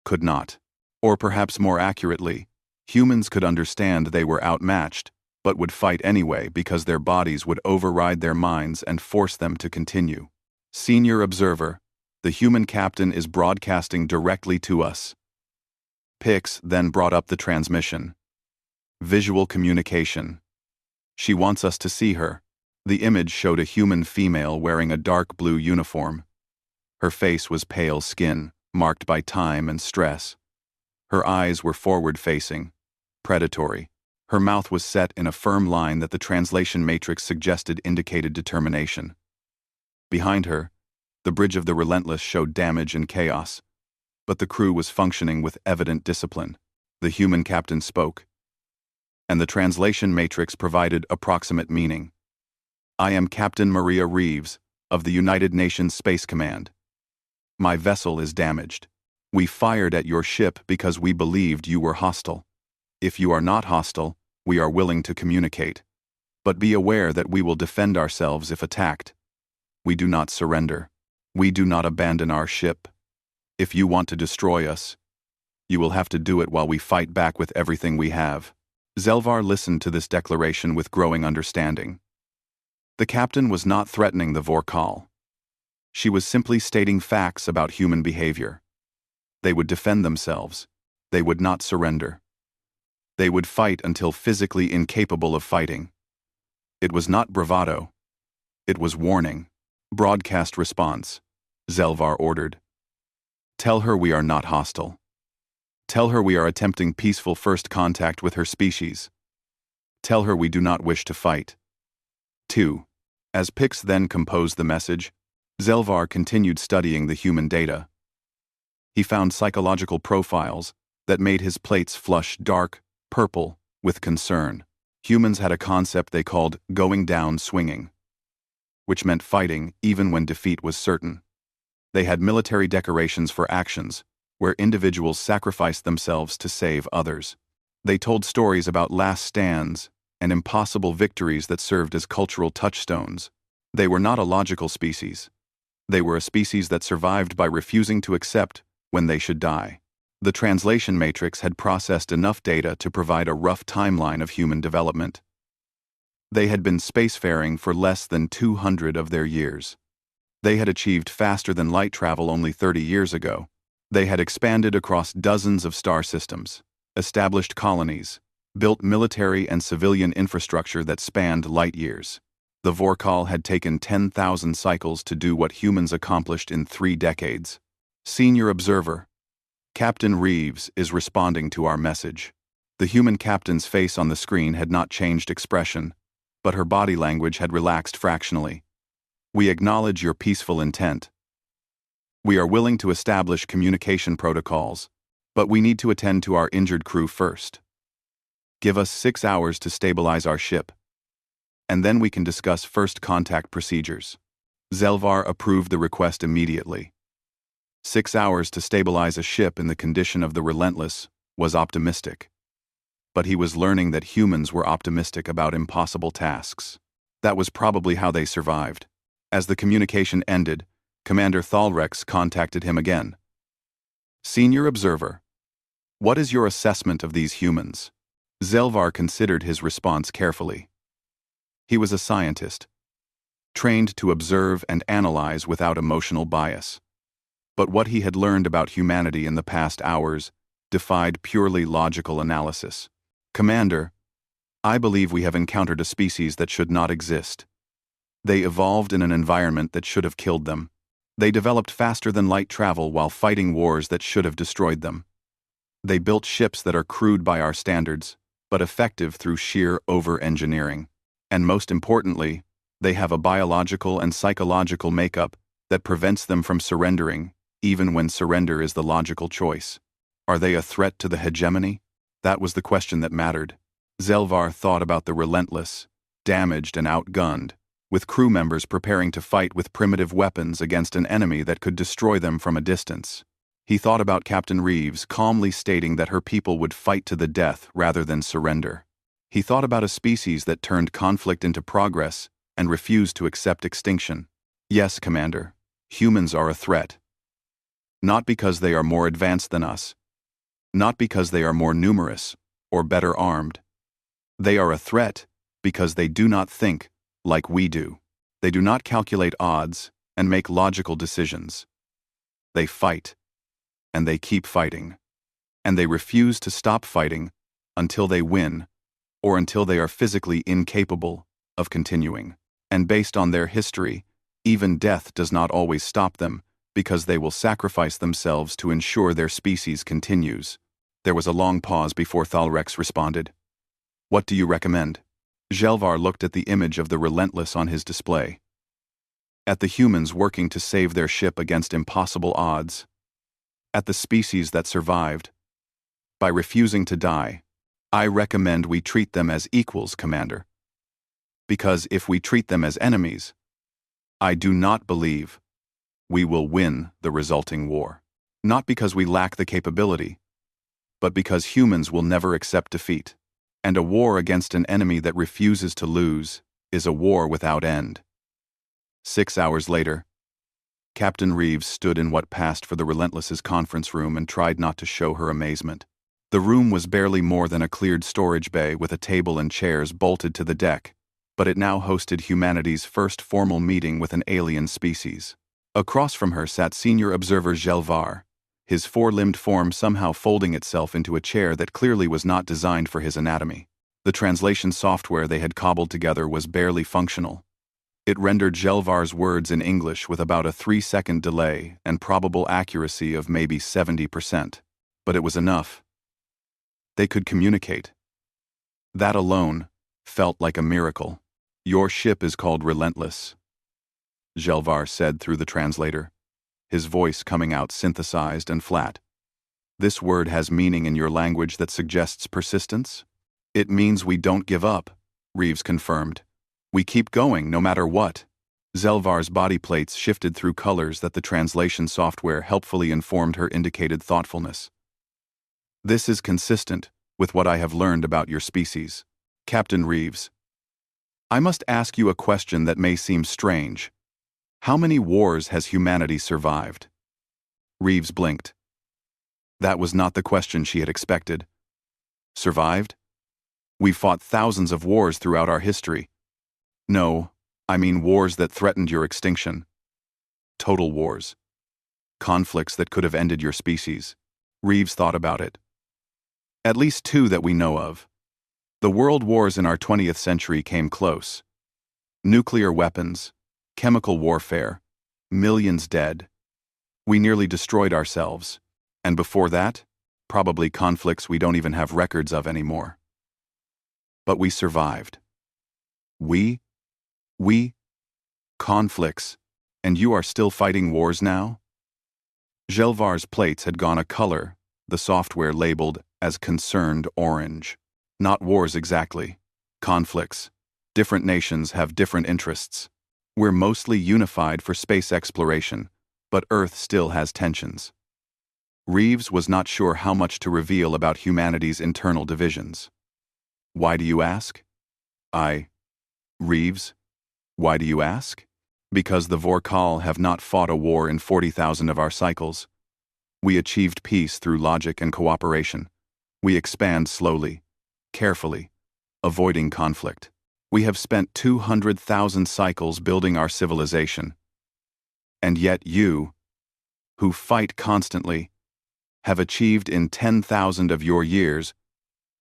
could not. Or perhaps more accurately, humans could understand they were outmatched, but would fight anyway because their bodies would override their minds and force them to continue. Senior Observer, the human captain is broadcasting directly to us. Pix then brought up the transmission. Visual communication. She wants us to see her. The image showed a human female wearing a dark blue uniform. Her face was pale skin, marked by time and stress. Her eyes were forward-facing, predatory. Her mouth was set in a firm line that the translation matrix suggested indicated determination. Behind her, the bridge of the Relentless showed damage and chaos. but the crew was functioning with evident discipline. The human captain spoke, and the translation matrix provided approximate meaning. I am Captain Maria Reeves, of the United Nations Space Command. My vessel is damaged. We fired at your ship because we believed you were hostile. If you are not hostile, we are willing to communicate. But be aware that we will defend ourselves if attacked. We do not surrender. We do not abandon our ship. If you want to destroy us, you will have to do it while we fight back with everything we have. Zelvar listened to this declaration with growing understanding. The captain was not threatening the Vorkal. She was simply stating facts about human behavior. They would defend themselves. They would not surrender. They would fight until physically incapable of fighting. It was not bravado. It was warning. Broadcast response. Zelvar ordered. Tell her we are not hostile. Tell her we are attempting peaceful first contact with her species. Tell her we do not wish to fight. 2. As Pix then composed the message, Zelvar continued studying the human data. He found psychological profiles that made his plates flush dark, purple, with concern. Humans had a concept they called going down swinging, which meant fighting even when defeat was certain. They had military decorations for actions, where individuals sacrificed themselves to save others. They told stories about last stands and impossible victories that served as cultural touchstones. They were not a logical species. They were a species that survived by refusing to accept when they should die. The translation matrix had processed enough data to provide a rough timeline of human development. They had been spacefaring for less than 200 of their years. They had achieved faster than light travel only 30 years ago. They had expanded across dozens of star systems, established colonies, built military and civilian infrastructure that spanned light years. The Vorkal had taken 10,000 cycles to do what humans accomplished in 3 decades. Senior Observer. Captain Reeves is responding to our message. The human captain's face on the screen had not changed expression, but her body language had relaxed fractionally. We acknowledge your peaceful intent. We are willing to establish communication protocols, but we need to attend to our injured crew first. Give us 6 hours to stabilize our ship, and then we can discuss first contact procedures. Zelvar approved the request immediately. 6 hours to stabilize a ship in the condition of the Relentless was optimistic. But he was learning that humans were optimistic about impossible tasks. That was probably how they survived. As the communication ended, Commander Thalrex contacted him again. Senior Observer, what is your assessment of these humans? Zelvar considered his response carefully. He was a scientist, trained to observe and analyze without emotional bias. But what he had learned about humanity in the past hours defied purely logical analysis. Commander, I believe we have encountered a species that should not exist. They evolved in an environment that should have killed them. They developed faster than light travel while fighting wars that should have destroyed them. They built ships that are crude by our standards, but effective through sheer over-engineering. And most importantly, they have a biological and psychological makeup that prevents them from surrendering, even when surrender is the logical choice. Are they a threat to the hegemony? That was the question that mattered. Zelvar thought about the Relentless, damaged and outgunned, with crew members preparing to fight with primitive weapons against an enemy that could destroy them from a distance. He thought about Captain Reeves calmly stating that her people would fight to the death rather than surrender. He thought about a species that turned conflict into progress and refused to accept extinction. Yes, Commander, humans are a threat. Not because they are more advanced than us. Not because they are more numerous or better armed. They are a threat because they do not think like we do. They do not calculate odds and make logical decisions. They fight, and they keep fighting, and they refuse to stop fighting until they win or until they are physically incapable of continuing. And based on their history, even death does not always stop them because they will sacrifice themselves to ensure their species continues. There was a long pause before Thalrex responded. What do you recommend? Zelvar looked at the image of the Relentless on his display. At the humans working to save their ship against impossible odds. at the species that survived. By refusing to die, I recommend we treat them as equals, Commander. Because if we treat them as enemies, I do not believe we will win the resulting war. Not because we lack the capability, but because humans will never accept defeat. And a war against an enemy that refuses to lose is a war without end. 6 hours later, Captain Reeves stood in what passed for the Relentless's conference room and tried not to show her amazement. The room was barely more than a cleared storage bay with a table and chairs bolted to the deck, but it now hosted humanity's first formal meeting with an alien species. Across from her sat senior observer Gelvar, his four-limbed form somehow folding itself into a chair that clearly was not designed for his anatomy. The translation software they had cobbled together was barely functional. It rendered Gelvar's words in English with about a 3-second delay and probable accuracy of maybe 70%. But it was enough. They could communicate. That alone felt like a miracle. Your ship is called Relentless, Gelvar said through the translator, his voice coming out synthesized and flat. This word has meaning in your language that suggests persistence? It means we don't give up, Reeves confirmed. We keep going no matter what. Gelvar's body plates shifted through colors that the translation software helpfully informed her indicated thoughtfulness. This is consistent with what I have learned about your species. Captain Reeves, I must ask you a question that may seem strange. How many wars has humanity survived? Reeves blinked. That was not the question she had expected. Survived? We've fought thousands of wars throughout our history. No, I mean wars that threatened your extinction. Total wars. Conflicts that could have ended your species. Reeves thought about it. At least 2 that we know of. The world wars in our 20th century came close. Nuclear weapons, chemical warfare, millions dead. We nearly destroyed ourselves. And before that, probably conflicts we don't even have records of anymore. But we survived. We? Conflicts, and you are still fighting wars now? Gelvar's plates had gone a color, the software labeled as concerned orange. Not wars exactly. Conflicts. Different nations have different interests. We're mostly unified for space exploration, but Earth still has tensions. Reeves was not sure how much to reveal about humanity's internal divisions. Why do you ask? Reeves, why do you ask? Because the Vorkal have not fought a war in 40,000 of our cycles. We achieved peace through logic and cooperation. We expand slowly, carefully, avoiding conflict. We have spent 200,000 cycles building our civilization. And yet you, who fight constantly, have achieved in 10,000 of your years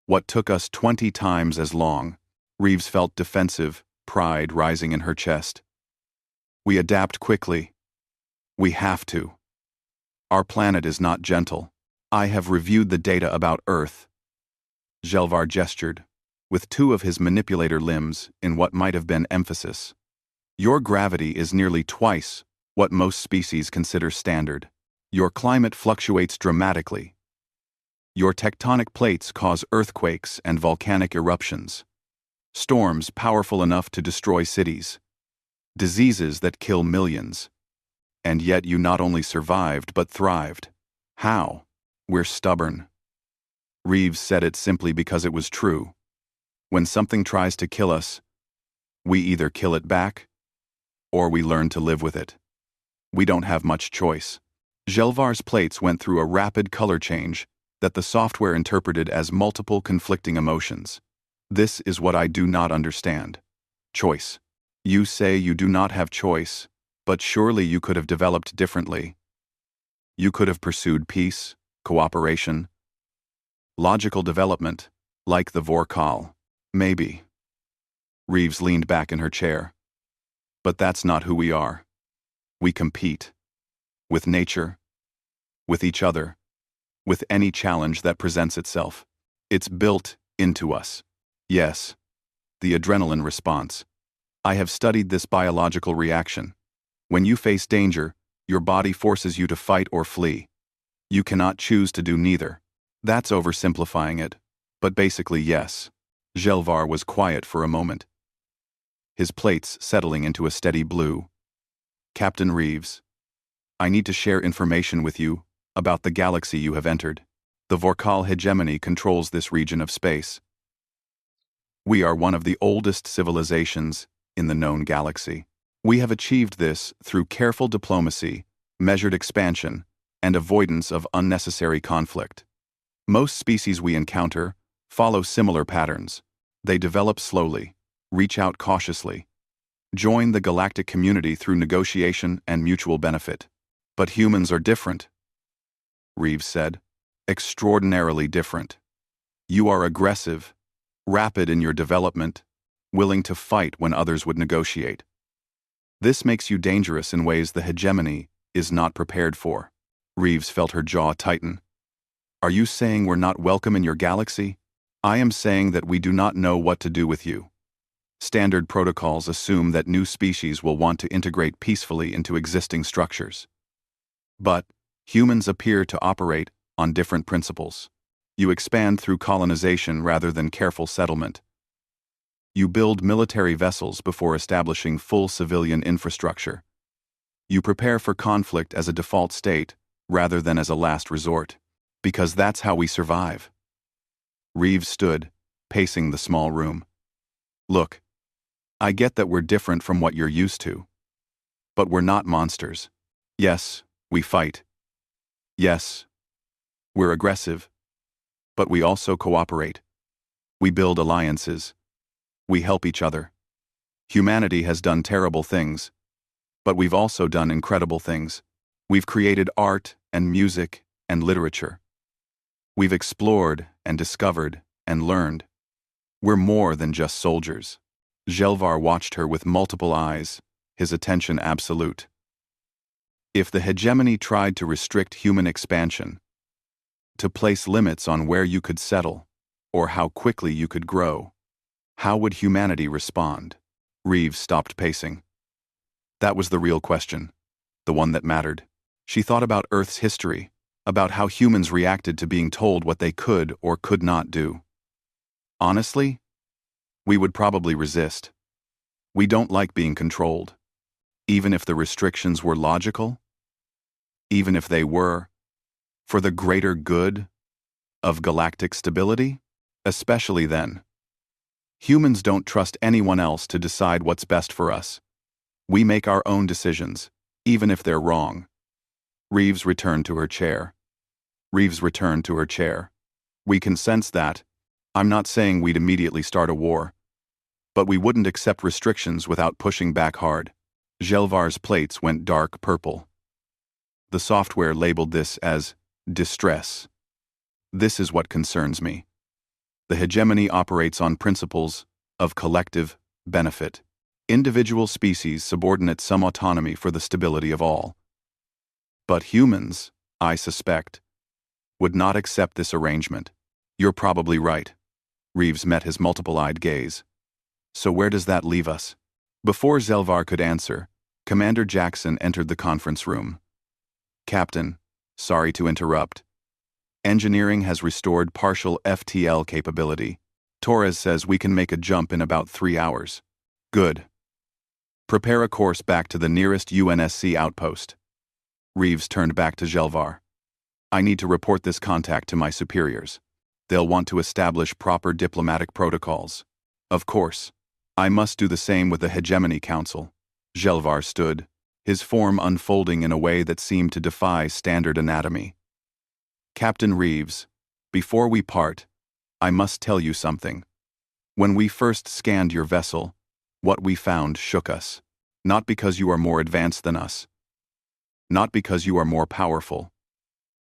what took us 20 times as long. Reeves felt defensive, pride rising in her chest. We adapt quickly. We have to. Our planet is not gentle. I have reviewed the data about Earth. Gelvar gestured, with 2 of his manipulator limbs in what might have been emphasis. Your gravity is nearly twice what most species consider standard. Your climate fluctuates dramatically. Your tectonic plates cause earthquakes and volcanic eruptions. Storms powerful enough to destroy cities. Diseases that kill millions. And yet you not only survived but thrived. How? We're stubborn. Reeves said it simply because it was true. When something tries to kill us, we either kill it back, or we learn to live with it. We don't have much choice. Gelvar's plates went through a rapid color change that the software interpreted as multiple conflicting emotions. This is what I do not understand. Choice. You say you do not have choice, but surely you could have developed differently. You could have pursued peace, cooperation, logical development, like the Vorkal. Maybe. Reeves leaned back in her chair. But that's not who we are. We compete. With nature. With each other. With any challenge that presents itself. It's built into us. Yes. The adrenaline response. I have studied this biological reaction. When you face danger, your body forces you to fight or flee. You cannot choose to do neither. That's oversimplifying it. But basically, yes. Gelvar was quiet for a moment, his plates settling into a steady blue. Captain Reeves, I need to share information with you about the galaxy you have entered. The Vorkal hegemony controls this region of space. We are one of the oldest civilizations in the known galaxy. We have achieved this through careful diplomacy, measured expansion, and avoidance of unnecessary conflict. Most species we encounter follow similar patterns. They develop slowly, reach out cautiously, join the galactic community through negotiation and mutual benefit. But humans are different, Reeves said. Extraordinarily different. You are aggressive, rapid in your development, willing to fight when others would negotiate. This makes you dangerous in ways the hegemony is not prepared for. Reeves felt her jaw tighten. Are you saying we're not welcome in your galaxy? I am saying that we do not know what to do with you. Standard protocols assume that new species will want to integrate peacefully into existing structures. But humans appear to operate on different principles. You expand through colonization rather than careful settlement. You build military vessels before establishing full civilian infrastructure. You prepare for conflict as a default state rather than as a last resort. Because that's how we survive. Reeves stood, pacing the small room. Look, I get that we're different from what you're used to. But we're not monsters. Yes, we fight. Yes, we're aggressive. But we also cooperate. We build alliances. We help each other. Humanity has done terrible things. But we've also done incredible things. We've created art and music and literature. We've explored and discovered and learned. We're more than just soldiers. Gelvar watched her with multiple eyes, his attention absolute. If the hegemony tried to restrict human expansion, to place limits on where you could settle, or how quickly you could grow, how would humanity respond? Reeves stopped pacing. That was the real question, the one that mattered. She thought about Earth's history, about how humans reacted to being told what they could or could not do. Honestly, we would probably resist. We don't like being controlled. Even if the restrictions were logical, even if they were for the greater good of galactic stability, especially then. Humans don't trust anyone else to decide what's best for us. We make our own decisions, even if they're wrong. Reeves returned to her chair. We can sense that. I'm not saying we'd immediately start a war. But we wouldn't accept restrictions without pushing back hard. Gelvar's plates went dark purple. The software labeled this as distress. This is what concerns me. The hegemony operates on principles of collective benefit. Individual species subordinate some autonomy for the stability of all. But humans, I suspect, would not accept this arrangement. You're probably right. Reeves met his multiple-eyed gaze. So where does that leave us? Before Gelvar could answer, Commander Jackson entered the conference room. Captain, sorry to interrupt. Engineering has restored partial FTL capability. Torres says we can make a jump in about 3 hours. Good. Prepare a course back to the nearest UNSC outpost. Reeves turned back to Gelvar. I need to report this contact to my superiors. They'll want to establish proper diplomatic protocols. Of course, I must do the same with the Hegemony Council. Gelvar stood, his form unfolding in a way that seemed to defy standard anatomy. Captain Reeves, before we part, I must tell you something. When we first scanned your vessel, what we found shook us. Not because you are more advanced than us. Not because you are more powerful.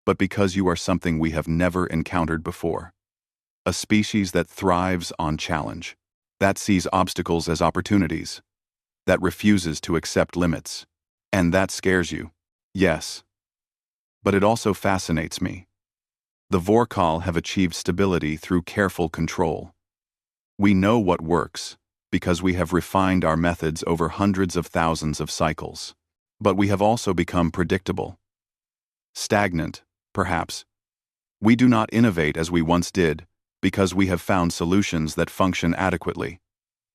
But because you are something we have never encountered before. A species that thrives on challenge. That sees obstacles as opportunities. That refuses to accept limits. And that scares you. Yes. But it also fascinates me. The Vorkal have achieved stability through careful control. We know what works, because we have refined our methods over hundreds of thousands of cycles. But we have also become predictable. Stagnant, perhaps. We do not innovate as we once did, because we have found solutions that function adequately.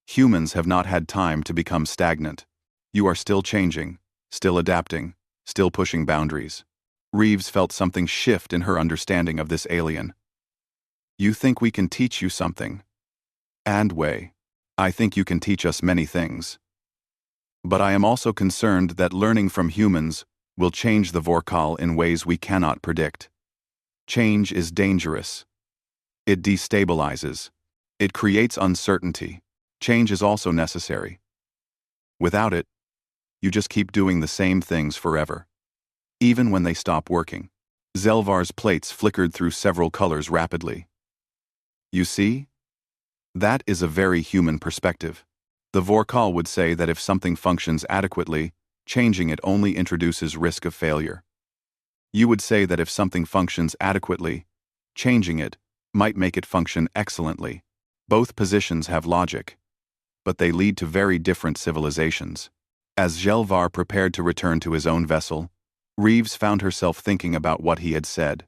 Humans have not had time to become stagnant. You are still changing, still adapting, still pushing boundaries. Reeves felt something shift in her understanding of this alien. You think we can teach you something? And Wei, I think you can teach us many things. But I am also concerned that learning from humans will change the Vorkal in ways we cannot predict. Change is dangerous. It destabilizes. It creates uncertainty. Change is also necessary. Without it, you just keep doing the same things forever. Even when they stop working. Zelvar's plates flickered through several colors rapidly. You see? That is a very human perspective. The Vorkal would say that if something functions adequately, changing it only introduces risk of failure. You would say that if something functions adequately, changing it might make it function excellently. Both positions have logic, but they lead to very different civilizations. As Zelvar prepared to return to his own vessel, Reeves found herself thinking about what he had said.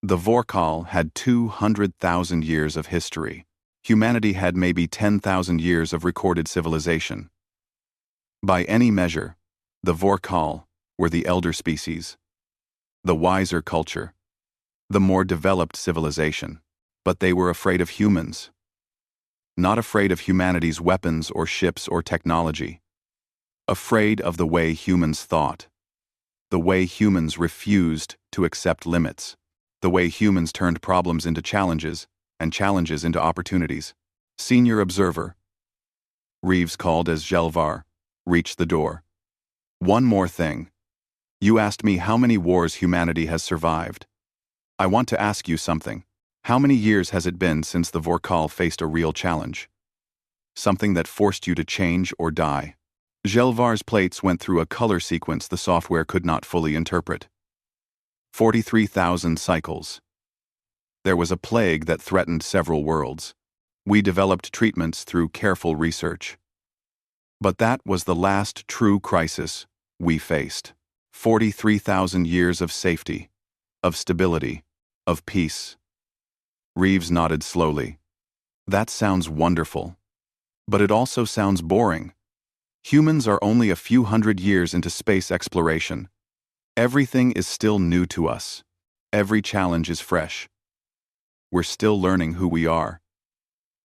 The Vorkal had 200,000 years of history. Humanity had maybe 10,000 years of recorded civilization. By any measure, the Vorkal were the elder species, the wiser culture, the more developed civilization. But they were afraid of humans. Not afraid of humanity's weapons or ships or technology. Afraid of the way humans thought. The way humans refused to accept limits. The way humans turned problems into challenges and challenges into opportunities. Senior observer, Reeves called as Zelvar reached the door. One more thing. You asked me how many wars humanity has survived. I want to ask you something. How many years has it been since the Vorkal faced a real challenge? Something that forced you to change or die. Zelvar's plates went through a color sequence the software could not fully interpret. 43,000 cycles. There was a plague that threatened several worlds. We developed treatments through careful research. But that was the last true crisis we faced. 43,000 years of safety, of stability, of peace. Reeves nodded slowly. That sounds wonderful. But it also sounds boring. Humans are only a few hundred years into space exploration. Everything is still new to us. Every challenge is fresh. We're still learning who we are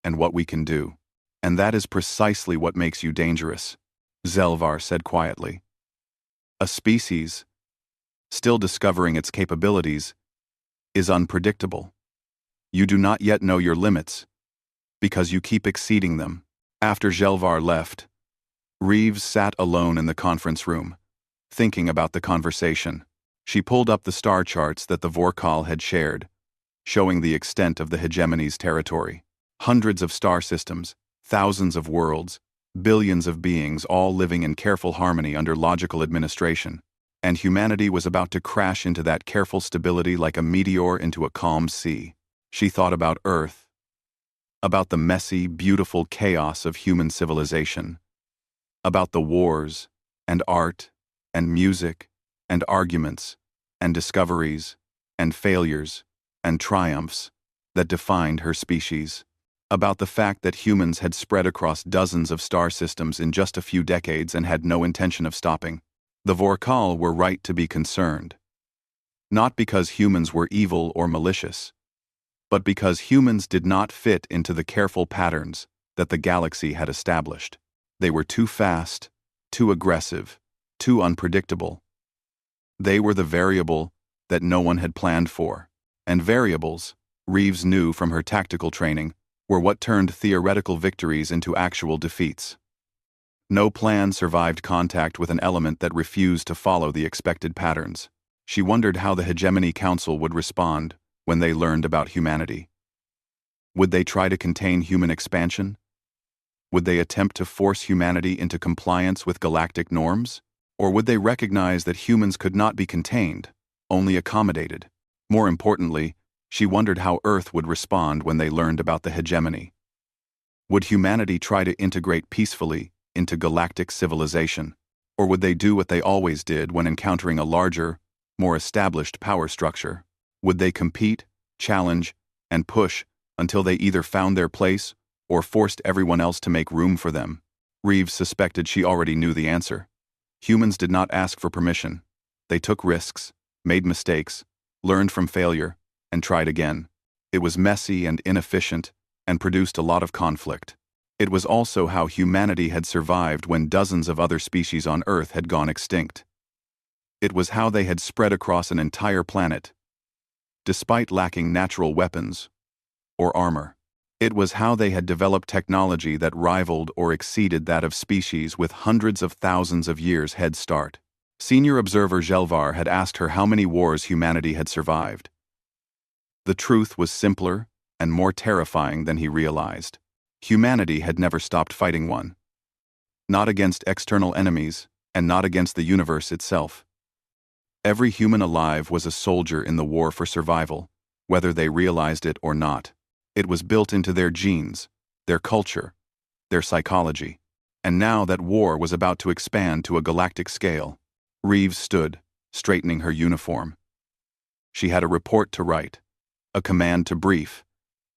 and what we can do. And that is precisely what makes you dangerous, Zelvar said quietly. A species, still discovering its capabilities, is unpredictable. You do not yet know your limits, because you keep exceeding them. After Zelvar left, Reeves sat alone in the conference room, thinking about the conversation. She pulled up the star charts that the Vorkal had shared, showing the extent of the hegemony's territory. Hundreds of star systems, thousands of worlds, billions of beings all living in careful harmony under logical administration. And humanity was about to crash into that careful stability like a meteor into a calm sea. She thought about Earth, about the messy, beautiful chaos of human civilization, about the wars, and art, and music, and arguments, and discoveries, and failures, and triumphs that defined her species, about the fact that humans had spread across dozens of star systems in just a few decades and had no intention of stopping. The Vorkal were right to be concerned. Not because humans were evil or malicious, but because humans did not fit into the careful patterns that the galaxy had established. They were too fast, too aggressive, too unpredictable. They were the variable that no one had planned for. And variables, Reeves knew from her tactical training, were what turned theoretical victories into actual defeats. No plan survived contact with an element that refused to follow the expected patterns. She wondered how the Hegemony Council would respond when they learned about humanity. Would they try to contain human expansion? Would they attempt to force humanity into compliance with galactic norms? Or would they recognize that humans could not be contained, only accommodated? More importantly, she wondered how Earth would respond when they learned about the hegemony. Would humanity try to integrate peacefully into galactic civilization? Or would they do what they always did when encountering a larger, more established power structure. Would they compete, challenge, and push until they either found their place or forced everyone else to make room for them? Reeves suspected she already knew the answer. Humans did not ask for permission. They took risks, made mistakes, learned from failure, and tried again. It was messy and inefficient, and produced a lot of conflict. It was also how humanity had survived when dozens of other species on Earth had gone extinct. It was how they had spread across an entire planet, despite lacking natural weapons or armor. It was how they had developed technology that rivaled or exceeded that of species with hundreds of thousands of years head start. Senior observer Gelvar had asked her how many wars humanity had survived. The truth was simpler and more terrifying than he realized. Humanity had never stopped fighting one. Not against external enemies, and not against the universe itself. Every human alive was a soldier in the war for survival, whether they realized it or not. It was built into their genes, their culture, their psychology. And now that war was about to expand to a galactic scale. Reeves stood, straightening her uniform. She had a report to write, a command to brief,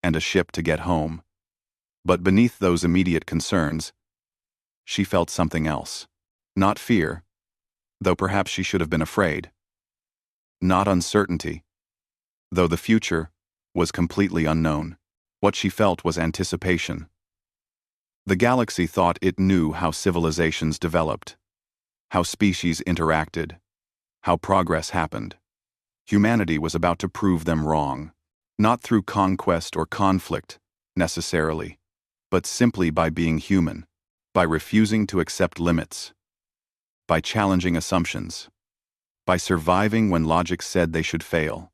and a ship to get home. But beneath those immediate concerns, she felt something else. Not fear, though perhaps she should have been afraid. Not uncertainty, though the future was completely unknown. What she felt was anticipation. The galaxy thought it knew how civilizations developed, how species interacted, how progress happened. Humanity was about to prove them wrong, not through conquest or conflict, necessarily, but simply by being human, by refusing to accept limits, by challenging assumptions, by surviving when logic said they should fail,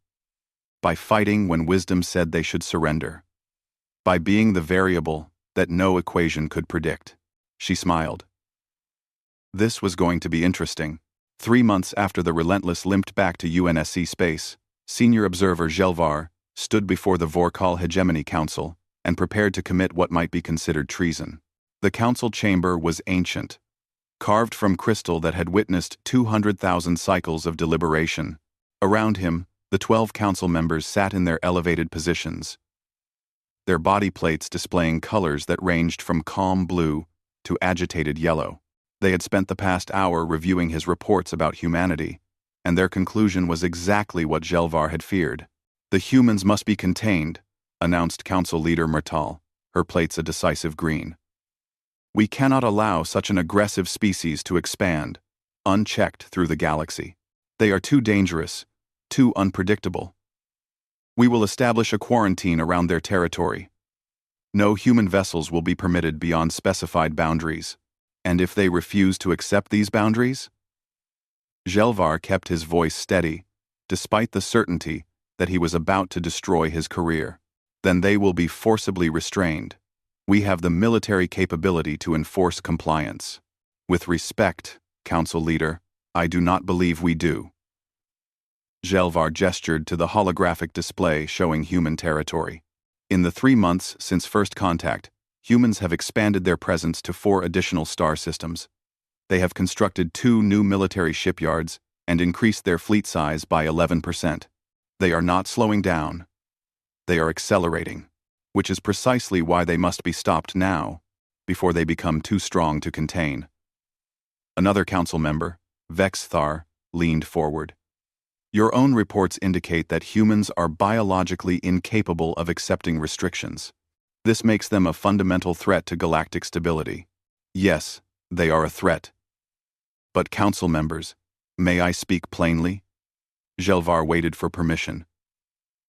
by fighting when wisdom said they should surrender, by being the variable that no equation could predict. She smiled. This was going to be interesting. 3 months after the Relentless limped back to UNSC space, senior observer Gelvar stood before the Vorkal Hegemony Council and prepared to commit what might be considered treason. The council chamber was ancient, carved from crystal that had witnessed 200,000 cycles of deliberation. Around him, the 12 council members sat in their elevated positions, their body plates displaying colors that ranged from calm blue to agitated yellow. They had spent the past hour reviewing his reports about humanity, and their conclusion was exactly what Gelvar had feared. The humans must be contained, announced Council Leader Myrtal, her plates a decisive green. We cannot allow such an aggressive species to expand, unchecked through the galaxy. They are too dangerous, too unpredictable. We will establish a quarantine around their territory. No human vessels will be permitted beyond specified boundaries. And if they refuse to accept these boundaries? Gelvar kept his voice steady, despite the certainty that he was about to destroy his career. Then they will be forcibly restrained. We have the military capability to enforce compliance. With respect, Council Leader, I do not believe we do. Gelvar gestured to the holographic display showing human territory. In the 3 months since first contact, humans have expanded their presence to 4 additional star systems. They have constructed 2 new military shipyards and increased their fleet size by 11%. They are not slowing down. They are accelerating, which is precisely why they must be stopped now, before they become too strong to contain. Another council member, Vexthar, leaned forward. Your own reports indicate that humans are biologically incapable of accepting restrictions. This makes them a fundamental threat to galactic stability. Yes, they are a threat. But council members, may I speak plainly? Gelvar waited for permission.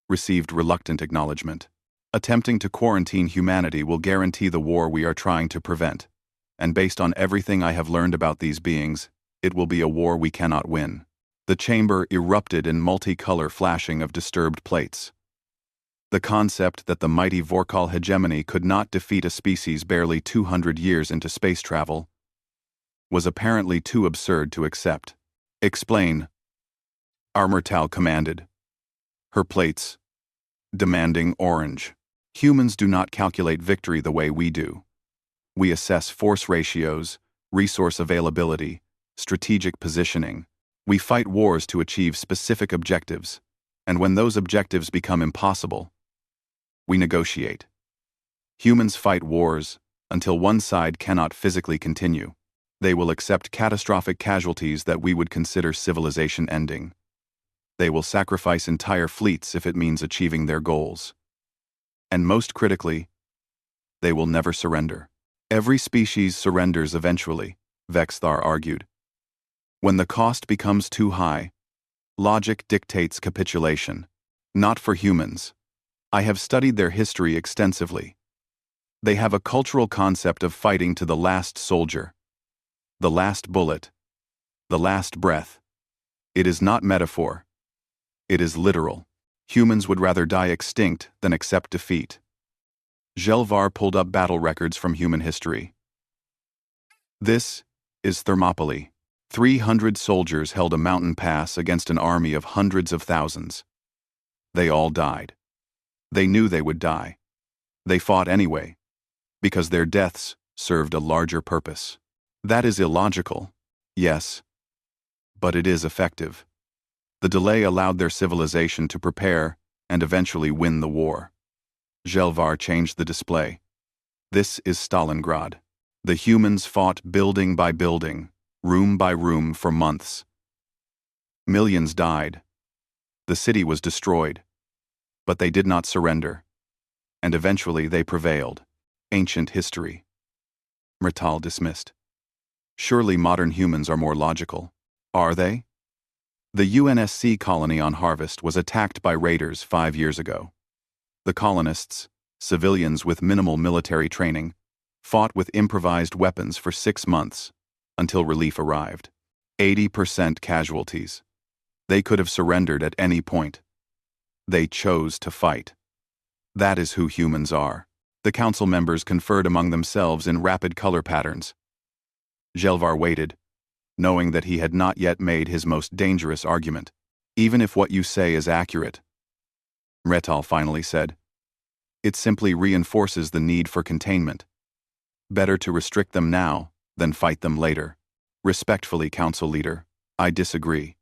Received reluctant acknowledgement. Attempting to quarantine humanity will guarantee the war we are trying to prevent. And based on everything I have learned about these beings, it will be a war we cannot win. The chamber erupted in multicolor flashing of disturbed plates. The concept that the mighty Vorkal hegemony could not defeat a species barely 200 years into space travel was apparently too absurd to accept. Explain, Armortal commanded. Her plates, demanding orange. Humans do not calculate victory the way we do. We assess force ratios, resource availability, strategic positioning. We fight wars to achieve specific objectives, and when those objectives become impossible, we negotiate. Humans fight wars until one side cannot physically continue. They will accept catastrophic casualties that we would consider civilization ending. They will sacrifice entire fleets if it means achieving their goals. And most critically, they will never surrender. Every species surrenders eventually, Vexthar argued. When the cost becomes too high, logic dictates capitulation. Not for humans. I have studied their history extensively. They have a cultural concept of fighting to the last soldier, the last bullet, the last breath. It is not metaphor. It is literal. Humans would rather die extinct than accept defeat. Gelvar pulled up battle records from human history. This is Thermopylae. 300 soldiers held a mountain pass against an army of hundreds of thousands. They all died. They knew they would die. They fought anyway, because their deaths served a larger purpose. That is illogical, yes, but it is effective. The delay allowed their civilization to prepare and eventually win the war. Gelvar changed the display. This is Stalingrad. The humans fought building by building, room by room for months. Millions died. The city was destroyed. But they did not surrender. And eventually they prevailed. Ancient history. Mrital dismissed. Surely modern humans are more logical. Are they? The UNSC colony on Harvest was attacked by raiders 5 years ago. The colonists, civilians with minimal military training, fought with improvised weapons for 6 months, until relief arrived. 80% casualties. They could have surrendered at any point. They chose to fight. That is who humans are. The council members conferred among themselves in rapid color patterns. Gelvar waited, knowing that he had not yet made his most dangerous argument. Even if what you say is accurate, Mrital finally said, it simply reinforces the need for containment. Better to restrict them now than fight them later. Respectfully, Council Leader, I disagree.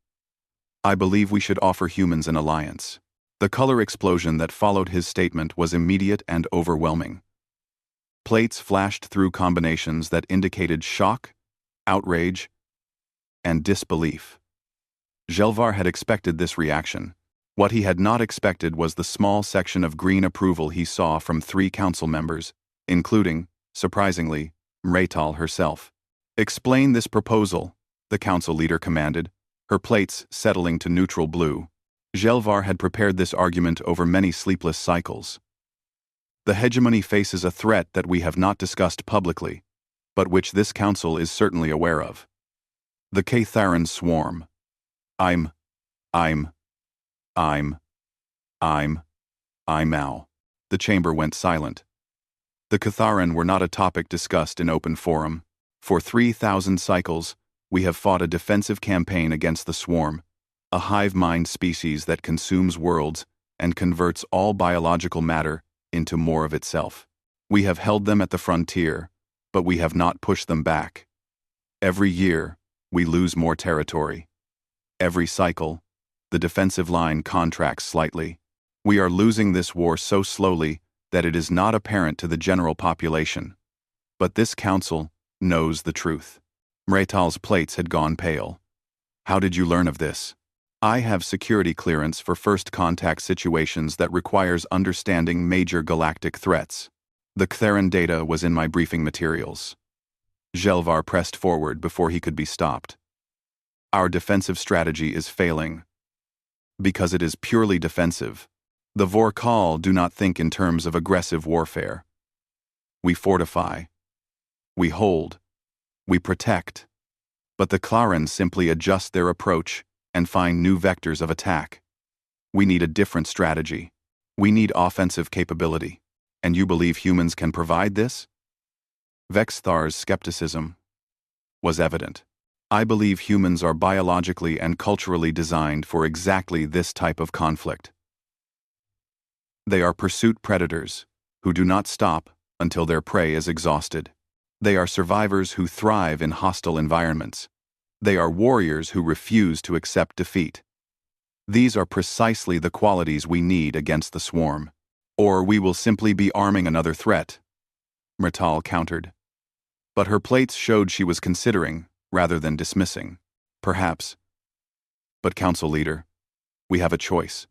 I believe we should offer humans an alliance. The color explosion that followed his statement was immediate and overwhelming. Plates flashed through combinations that indicated shock, outrage, and disbelief. Gelvar had expected this reaction. What he had not expected was the small section of green approval he saw from 3 council members, including, surprisingly, Mrital herself. Explain this proposal, the council leader commanded, her plates settling to neutral blue. Gelvar had prepared this argument over many sleepless cycles. The hegemony faces a threat that we have not discussed publicly, but which this council is certainly aware of. The Catharan swarm. I'm out. The chamber went silent. The Catharan were not a topic discussed in open forum. For 3,000 cycles, we have fought a defensive campaign against the swarm, a hive-mind species that consumes worlds and converts all biological matter into more of itself. We have held them at the frontier, but we have not pushed them back. Every year, we lose more territory. Every cycle, the defensive line contracts slightly. We are losing this war so slowly that it is not apparent to the general population. But this council knows the truth. Mrital's plates had gone pale. How did you learn of this? I have security clearance for first contact situations that requires understanding major galactic threats. The Catharan data was in my briefing materials. Gelvar pressed forward before he could be stopped. Our defensive strategy is failing. Because it is purely defensive. The Vorkal do not think in terms of aggressive warfare. We fortify. We hold. We protect. But the Clarans simply adjust their approach and find new vectors of attack. We need a different strategy. We need offensive capability. And you believe humans can provide this? Vexthar's skepticism was evident. I believe humans are biologically and culturally designed for exactly this type of conflict. They are pursuit predators who do not stop until their prey is exhausted. They are survivors who thrive in hostile environments. They are warriors who refuse to accept defeat. These are precisely the qualities we need against the swarm. Or we will simply be arming another threat, Myrtal countered. But her plates showed she was considering, rather than dismissing. Perhaps. But Council Leader, we have a choice.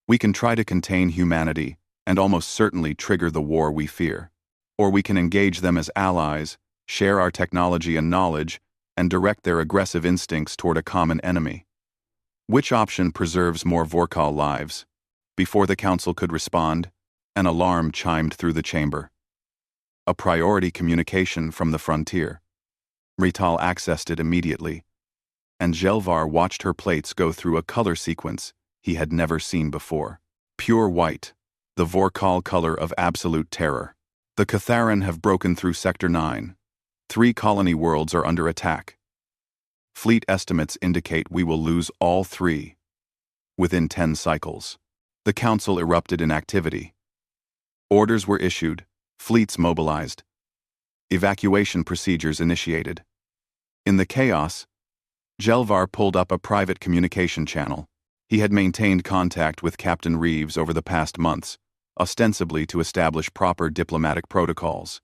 We can try to contain humanity and almost certainly trigger the war we fear. Or we can engage them as allies, share our technology and knowledge, and direct their aggressive instincts toward a common enemy. Which option preserves more Vorkal lives? Before the Council could respond, an alarm chimed through the chamber. A priority communication from the frontier. Myrtal accessed it immediately, and Jelvar watched her plates go through a color sequence he had never seen before. Pure white, the Vorkal color of absolute terror. The Catharan have broken through Sector 9. 3 colony worlds are under attack. Fleet estimates indicate we will lose all 3 within 10 cycles. The Council erupted in activity. Orders were issued, fleets mobilized, evacuation procedures initiated. In the chaos, Jelvar pulled up a private communication channel. He had maintained contact with Captain Reeves over the past months, ostensibly to establish proper diplomatic protocols.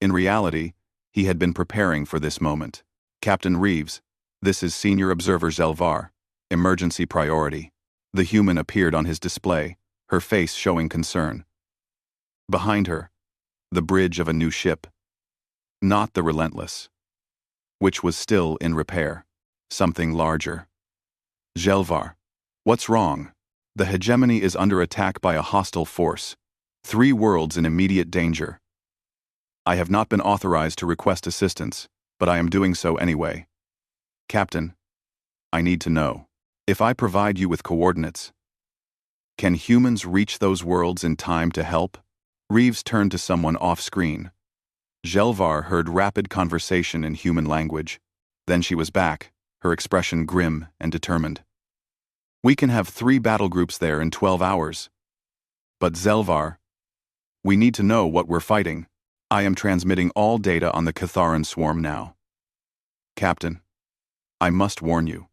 In reality, he had been preparing for this moment. Captain Reeves, this is Senior Observer Jelvar. Emergency priority. The human appeared on his display, her face showing concern. Behind her, the bridge of a new ship. Not the Relentless, which was still in repair. Something larger. Jelvar, what's wrong? The hegemony is under attack by a hostile force. 3 worlds in immediate danger. I have not been authorized to request assistance, but I am doing so anyway. Captain, I need to know. If I provide you with coordinates, can humans reach those worlds in time to help? Reeves turned to someone off-screen. Jelvar heard rapid conversation in human language. Then she was back, her expression grim and determined. We can have 3 battle groups there in 12 hours. But Jelvar, we need to know what we're fighting. I am transmitting all data on the Catharan swarm now. Captain, I must warn you.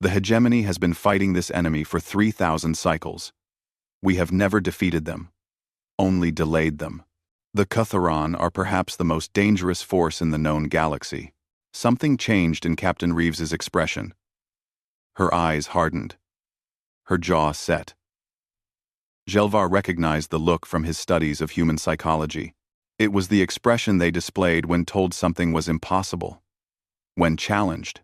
The hegemony has been fighting this enemy for 3,000 cycles. We have never defeated them. Only delayed them. The Catharan are perhaps the most dangerous force in the known galaxy. Something changed in Captain Reeves's expression. Her eyes hardened. Her jaw set. Jelvar recognized the look from his studies of human psychology. It was the expression they displayed when told something was impossible. When challenged.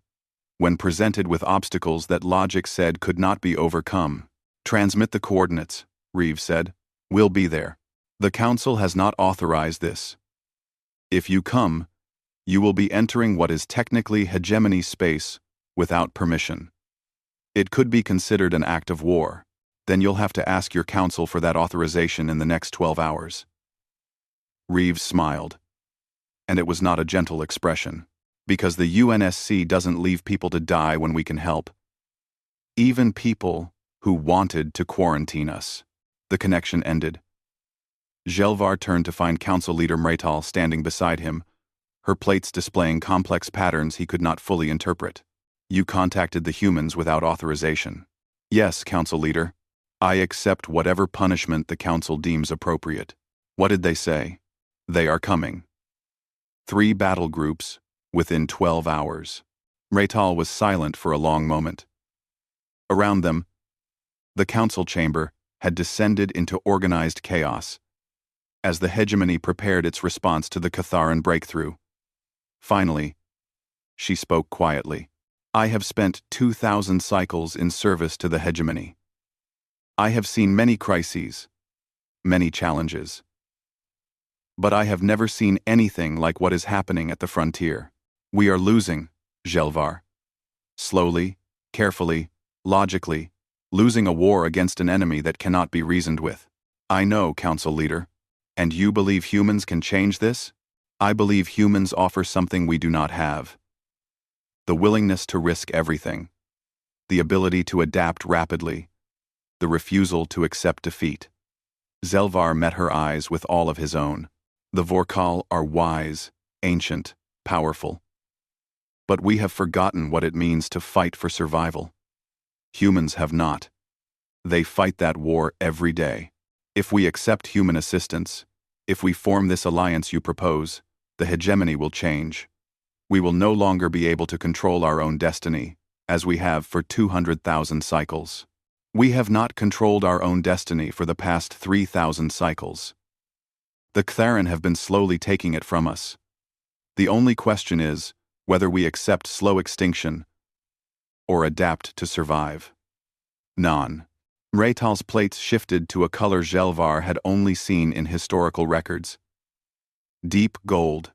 When presented with obstacles that logic said could not be overcome. Transmit the coordinates, Reeves said. We'll be there. The Council has not authorized this. If you come, you will be entering what is technically hegemony space without permission. It could be considered an act of war. Then you'll have to ask your council for that authorization in the next 12 hours. Reeves smiled. And it was not a gentle expression. Because the UNSC doesn't leave people to die when we can help. Even people who wanted to quarantine us. The connection ended. Jelvar turned to find Council Leader Myrtal standing beside him, her plates displaying complex patterns he could not fully interpret. You contacted the humans without authorization. Yes, Council Leader. I accept whatever punishment the Council deems appropriate. What did they say? They are coming. 3 battle groups, within 12 hours. Myrtal was silent for a long moment. Around them, the Council chamber had descended into organized chaos, as the hegemony prepared its response to the Catharan breakthrough. Finally, she spoke quietly. I have spent 2,000 cycles in service to the hegemony. I have seen many crises, many challenges. But I have never seen anything like what is happening at the frontier. We are losing, Jelvar. Slowly, carefully, logically, losing a war against an enemy that cannot be reasoned with. I know, Council Leader. And you believe humans can change this? I believe humans offer something we do not have. The willingness to risk everything. The ability to adapt rapidly. The refusal to accept defeat. Jelvar met her eyes with all of his own. The Vorkal are wise, ancient, powerful. But we have forgotten what it means to fight for survival. Humans have not. They fight that war every day. If we accept human assistance, if we form this alliance you propose, the hegemony will change. We will no longer be able to control our own destiny, as we have for 200,000 cycles. We have not controlled our own destiny for the past 3,000 cycles. The Ctharan have been slowly taking it from us. The only question is whether we accept slow extinction or adapt to survive. Non. Raytal's plates shifted to a color Gelvar had only seen in historical records. Deep gold.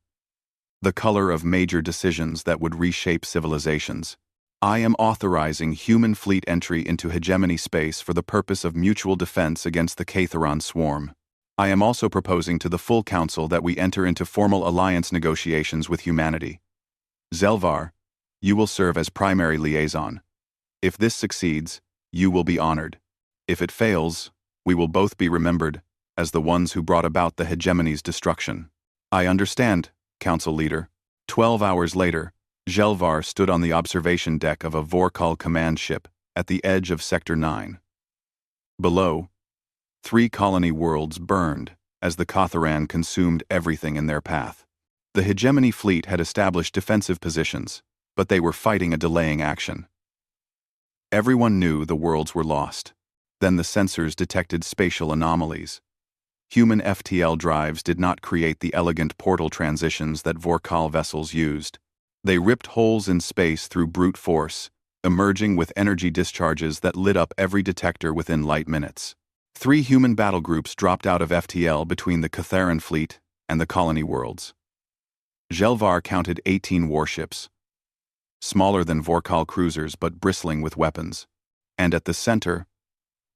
The color of major decisions that would reshape civilizations. I am authorizing human fleet entry into hegemony space for the purpose of mutual defense against the Catharan swarm. I am also proposing to the full council that we enter into formal alliance negotiations with humanity. Zelvar, you will serve as primary liaison. If this succeeds, you will be honored. If it fails, we will both be remembered as the ones who brought about the hegemony's destruction. I understand, Council Leader. 12 hours later, Gelvar stood on the observation deck of a Vorkal command ship at the edge of Sector 9. Below, 3 colony worlds burned as the Catharan consumed everything in their path. The hegemony fleet had established defensive positions, but they were fighting a delaying action. Everyone knew the worlds were lost. Then the sensors detected spatial anomalies. Human FTL drives did not create the elegant portal transitions that Vorkal vessels used. They ripped holes in space through brute force, emerging with energy discharges that lit up every detector within light minutes. 3 human battle groups dropped out of FTL between the Catharan fleet and the colony worlds. Gelvar counted 18 warships, smaller than Vorkal cruisers but bristling with weapons, and at the center,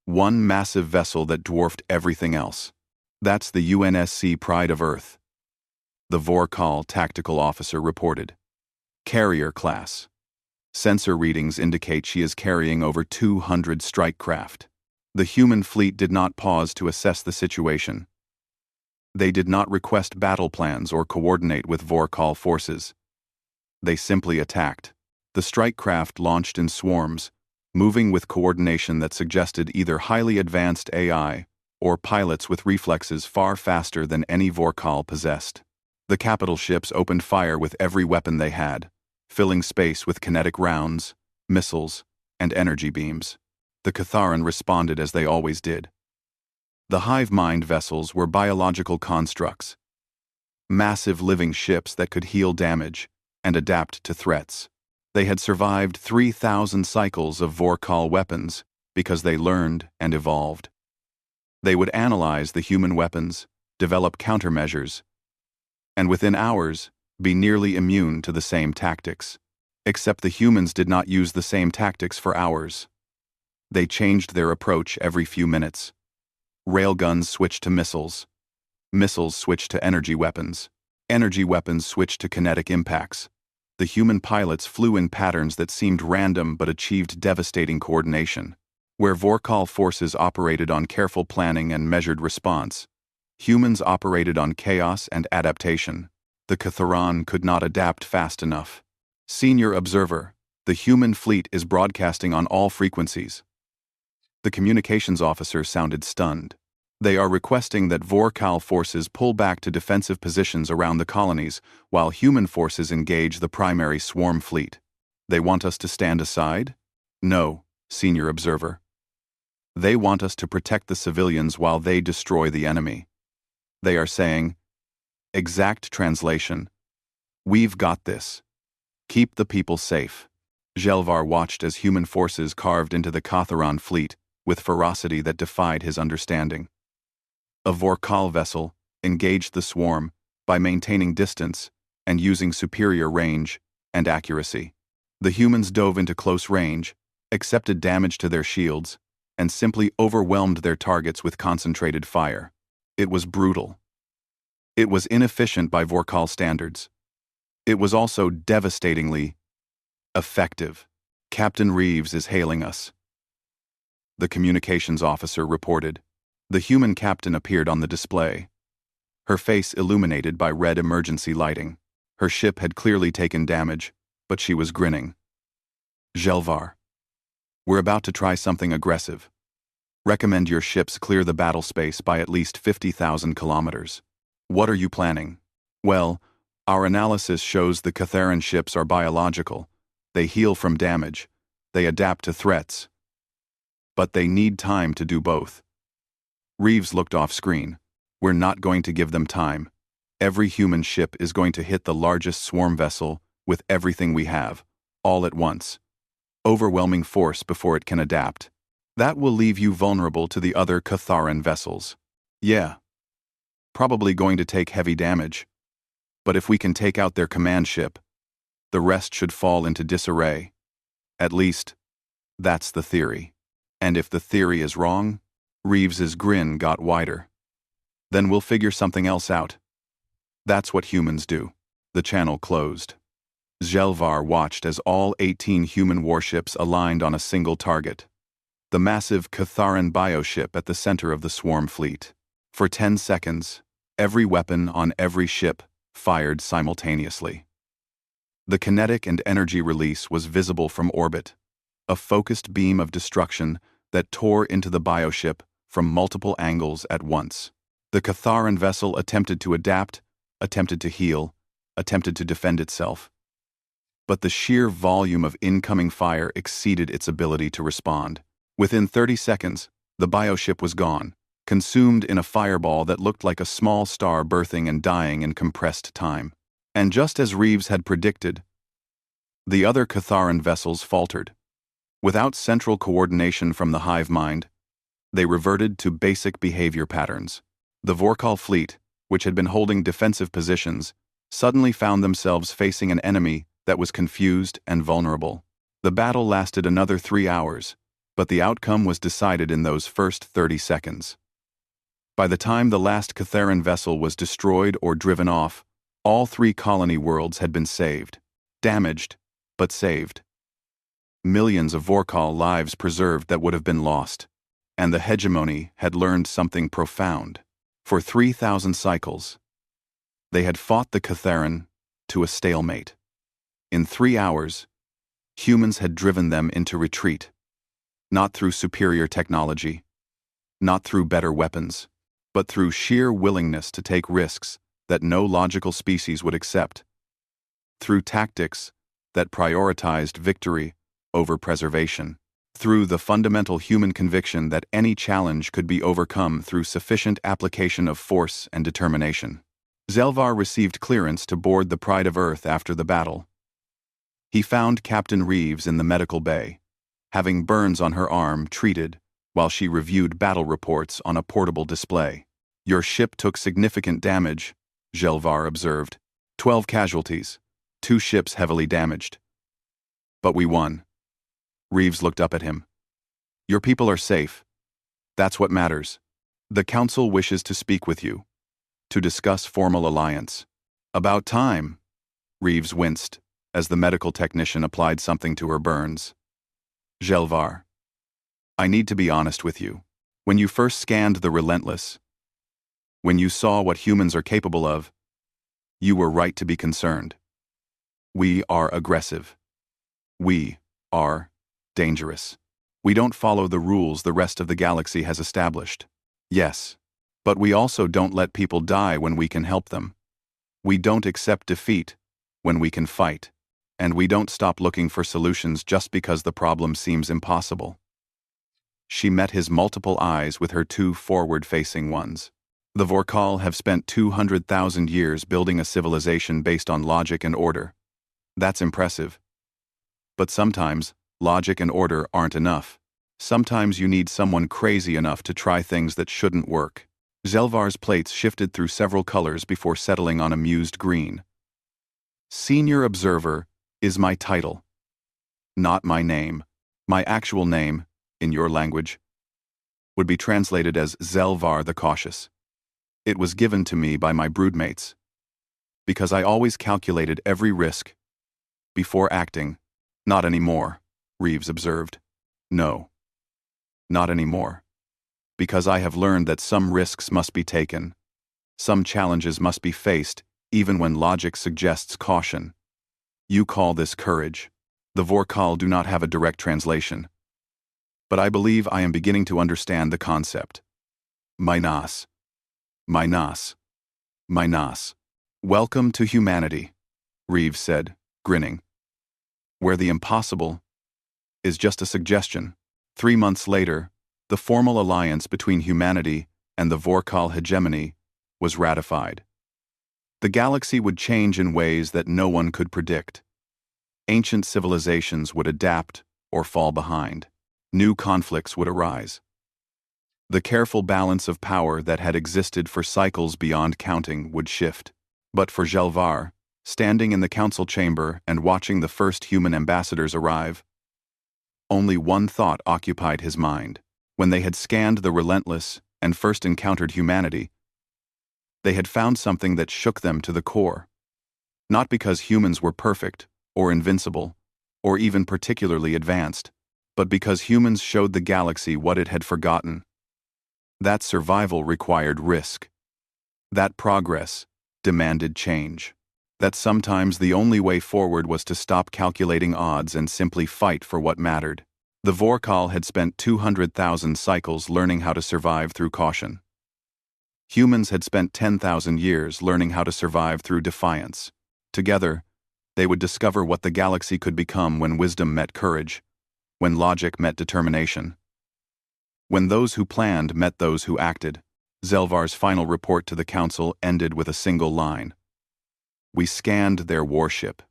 one massive vessel that dwarfed everything else. That's the UNSC Pride of Earth. The Vorkal tactical officer reported. Carrier class. Sensor readings indicate she is carrying over 200 strike craft. The human fleet did not pause to assess the situation. They did not request battle plans or coordinate with Vorkal forces. They simply attacked. The strike craft launched in swarms, moving with coordination that suggested either highly advanced AI or pilots with reflexes far faster than any Vorkal possessed. The capital ships opened fire with every weapon they had, filling space with kinetic rounds, missiles, and energy beams. The Catharan responded as they always did. The hive mind vessels were biological constructs, massive living ships that could heal damage and adapt to threats. They had survived 3,000 cycles of Vorkal weapons because they learned and evolved. They would analyze the human weapons, develop countermeasures, and within hours be nearly immune to the same tactics. Except the humans did not use the same tactics for hours. They changed their approach every few minutes. Railguns switched to missiles. Missiles switched to energy weapons. Energy weapons switched to kinetic impacts. The human pilots flew in patterns that seemed random but achieved devastating coordination. Where Vorkal forces operated on careful planning and measured response, humans operated on chaos and adaptation. The Catharan could not adapt fast enough. Senior Observer, the human fleet is broadcasting on all frequencies. The communications officer sounded stunned. They are requesting that Vorkal forces pull back to defensive positions around the colonies while human forces engage the primary swarm fleet. They want us to stand aside? No, Senior Observer. They want us to protect the civilians while they destroy the enemy. They are saying, exact translation, we've got this. Keep the people safe. Gelvar watched as human forces carved into the Catharan fleet with ferocity that defied his understanding. A Vorkal vessel engaged the swarm by maintaining distance and using superior range and accuracy. The humans dove into close range, accepted damage to their shields, and simply overwhelmed their targets with concentrated fire. It was brutal. It was inefficient by Vorkal standards. It was also devastatingly effective. Captain Reeves is hailing us. The communications officer reported. The human captain appeared on the display, her face illuminated by red emergency lighting. Her ship had clearly taken damage, but she was grinning. Gelvar, we're about to try something aggressive. Recommend your ships clear the battle space by at least 50,000 kilometers. What are you planning? Well, our analysis shows the Catharan ships are biological. They heal from damage. They adapt to threats. But they need time to do both. Reeves looked off screen. We're not going to give them time. Every human ship is going to hit the largest swarm vessel with everything we have, all at once. Overwhelming force before it can adapt. That will leave you vulnerable to the other Catharan vessels. Yeah. Probably going to take heavy damage. But if we can take out their command ship, the rest should fall into disarray. At least, that's the theory. And if the theory is wrong, Reeves's grin got wider. Then we'll figure something else out. That's what humans do. The channel closed. Gelvar watched as all 18 human warships aligned on a single target. The massive Catharan bioship at the center of the swarm fleet. For 10 seconds, every weapon on every ship fired simultaneously. The kinetic and energy release was visible from orbit, a focused beam of destruction that tore into the bioship from multiple angles at once. The Catharan vessel attempted to adapt, attempted to heal, attempted to defend itself. But the sheer volume of incoming fire exceeded its ability to respond. Within 30 seconds, the bioship was gone, consumed in a fireball that looked like a small star birthing and dying in compressed time. And just as Reeves had predicted, the other Catharan vessels faltered. Without central coordination from the hive mind, they reverted to basic behavior patterns. The Vorkal fleet, which had been holding defensive positions, suddenly found themselves facing an enemy that was confused and vulnerable. The battle lasted another 3 hours, but the outcome was decided in those first 30 seconds. By the time the last Catharan vessel was destroyed or driven off, all 3 colony worlds had been saved. Damaged, but saved. Millions of Vorkal lives preserved that would have been lost. And the hegemony had learned something profound. For 3,000 cycles, they had fought the Catharan to a stalemate. In 3 hours, humans had driven them into retreat. Not through superior technology, not through better weapons, but through sheer willingness to take risks that no logical species would accept. Through tactics that prioritized victory over preservation. Through the fundamental human conviction that any challenge could be overcome through sufficient application of force and determination. Gelvar received clearance to board the Pride of Earth after the battle. He found Captain Reeves in the medical bay, having burns on her arm treated while she reviewed battle reports on a portable display. Your ship took significant damage, Gelvar observed. 12 casualties, 2 ships heavily damaged. But we won. Reeves looked up at him. Your people are safe. That's what matters. The Council wishes to speak with you. To discuss formal alliance. About time. Reeves winced as the medical technician applied something to her burns. Gelvar, I need to be honest with you. When you first scanned the Relentless, when you saw what humans are capable of, you were right to be concerned. We are aggressive. We are dangerous. We don't follow the rules the rest of the galaxy has established. Yes, but we also don't let people die when we can help them. We don't accept defeat when we can fight. And we don't stop looking for solutions just because the problem seems impossible. She met his multiple eyes with her 2 forward-facing ones. The Vorkal have spent 200,000 years building a civilization based on logic and order. That's impressive. But sometimes, logic and order aren't enough. Sometimes you need someone crazy enough to try things that shouldn't work. Gelvar's plates shifted through several colors before settling on amused green. Senior Observer is my title. Not my name. My actual name, in your language, would be translated as Gelvar the Cautious. It was given to me by my broodmates, because I always calculated every risk before acting. Not anymore, Reeves observed. No. Not anymore. Because I have learned that some risks must be taken. Some challenges must be faced, even when logic suggests caution. You call this courage. The Vorkal do not have a direct translation. But I believe I am beginning to understand the concept. Minas. Minas. Minas. Welcome to humanity, Reeves said, grinning. Where the impossible is just a suggestion. 3 months later, the formal alliance between humanity and the Vorkal hegemony was ratified. The galaxy would change in ways that no one could predict. Ancient civilizations would adapt or fall behind. New conflicts would arise. The careful balance of power that had existed for cycles beyond counting would shift. But for Gelvar, standing in the council chamber and watching the first human ambassadors arrive, only one thought occupied his mind. When they had scanned the relentless and first encountered humanity, they had found something that shook them to the core. Not because humans were perfect, or invincible, or even particularly advanced, but because humans showed the galaxy what it had forgotten. That survival required risk. That progress demanded change. That sometimes the only way forward was to stop calculating odds and simply fight for what mattered. The Vorkal had spent 200,000 cycles learning how to survive through caution. Humans had spent 10,000 years learning how to survive through defiance. Together, they would discover what the galaxy could become when wisdom met courage, when logic met determination. When those who planned met those who acted, Zelvar's final report to the Council ended with a single line. We scanned their warship,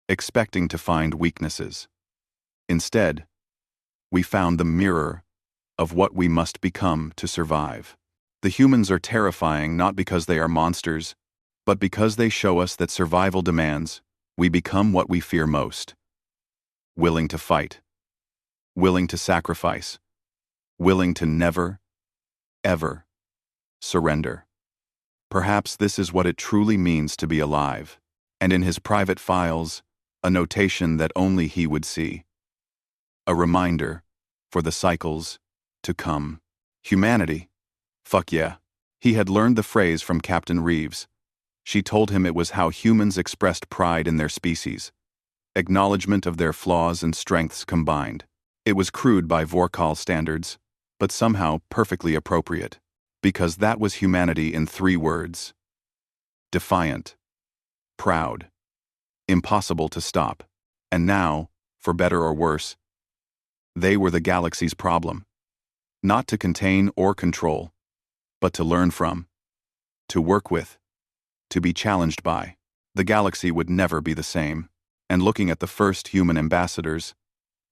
expecting to find weaknesses. Instead, we found the mirror of what we must become to survive. The humans are terrifying not because they are monsters, but because they show us that survival demands we become what we fear most. Willing to fight. Willing to sacrifice. Willing to never, ever surrender. Perhaps this is what it truly means to be alive, and in his private files, a notation that only he would see. A reminder for the cycles to come. Humanity. Fuck yeah. He had learned the phrase from Captain Reeves. She told him it was how humans expressed pride in their species. Acknowledgement of their flaws and strengths combined. It was crude by Vorkal standards, but somehow perfectly appropriate. Because that was humanity in 3 words. Defiant. Proud. Impossible to stop. And now, for better or worse, they were the galaxy's problem. Not to contain or control, but to learn from, to work with, to be challenged by. The galaxy would never be the same. And looking at the first human ambassadors,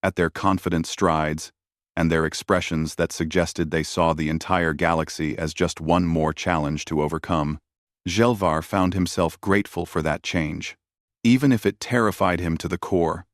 at their confident strides, and their expressions that suggested they saw the entire galaxy as just one more challenge to overcome, Gelvar found himself grateful for that change. Even if it terrified him to the core,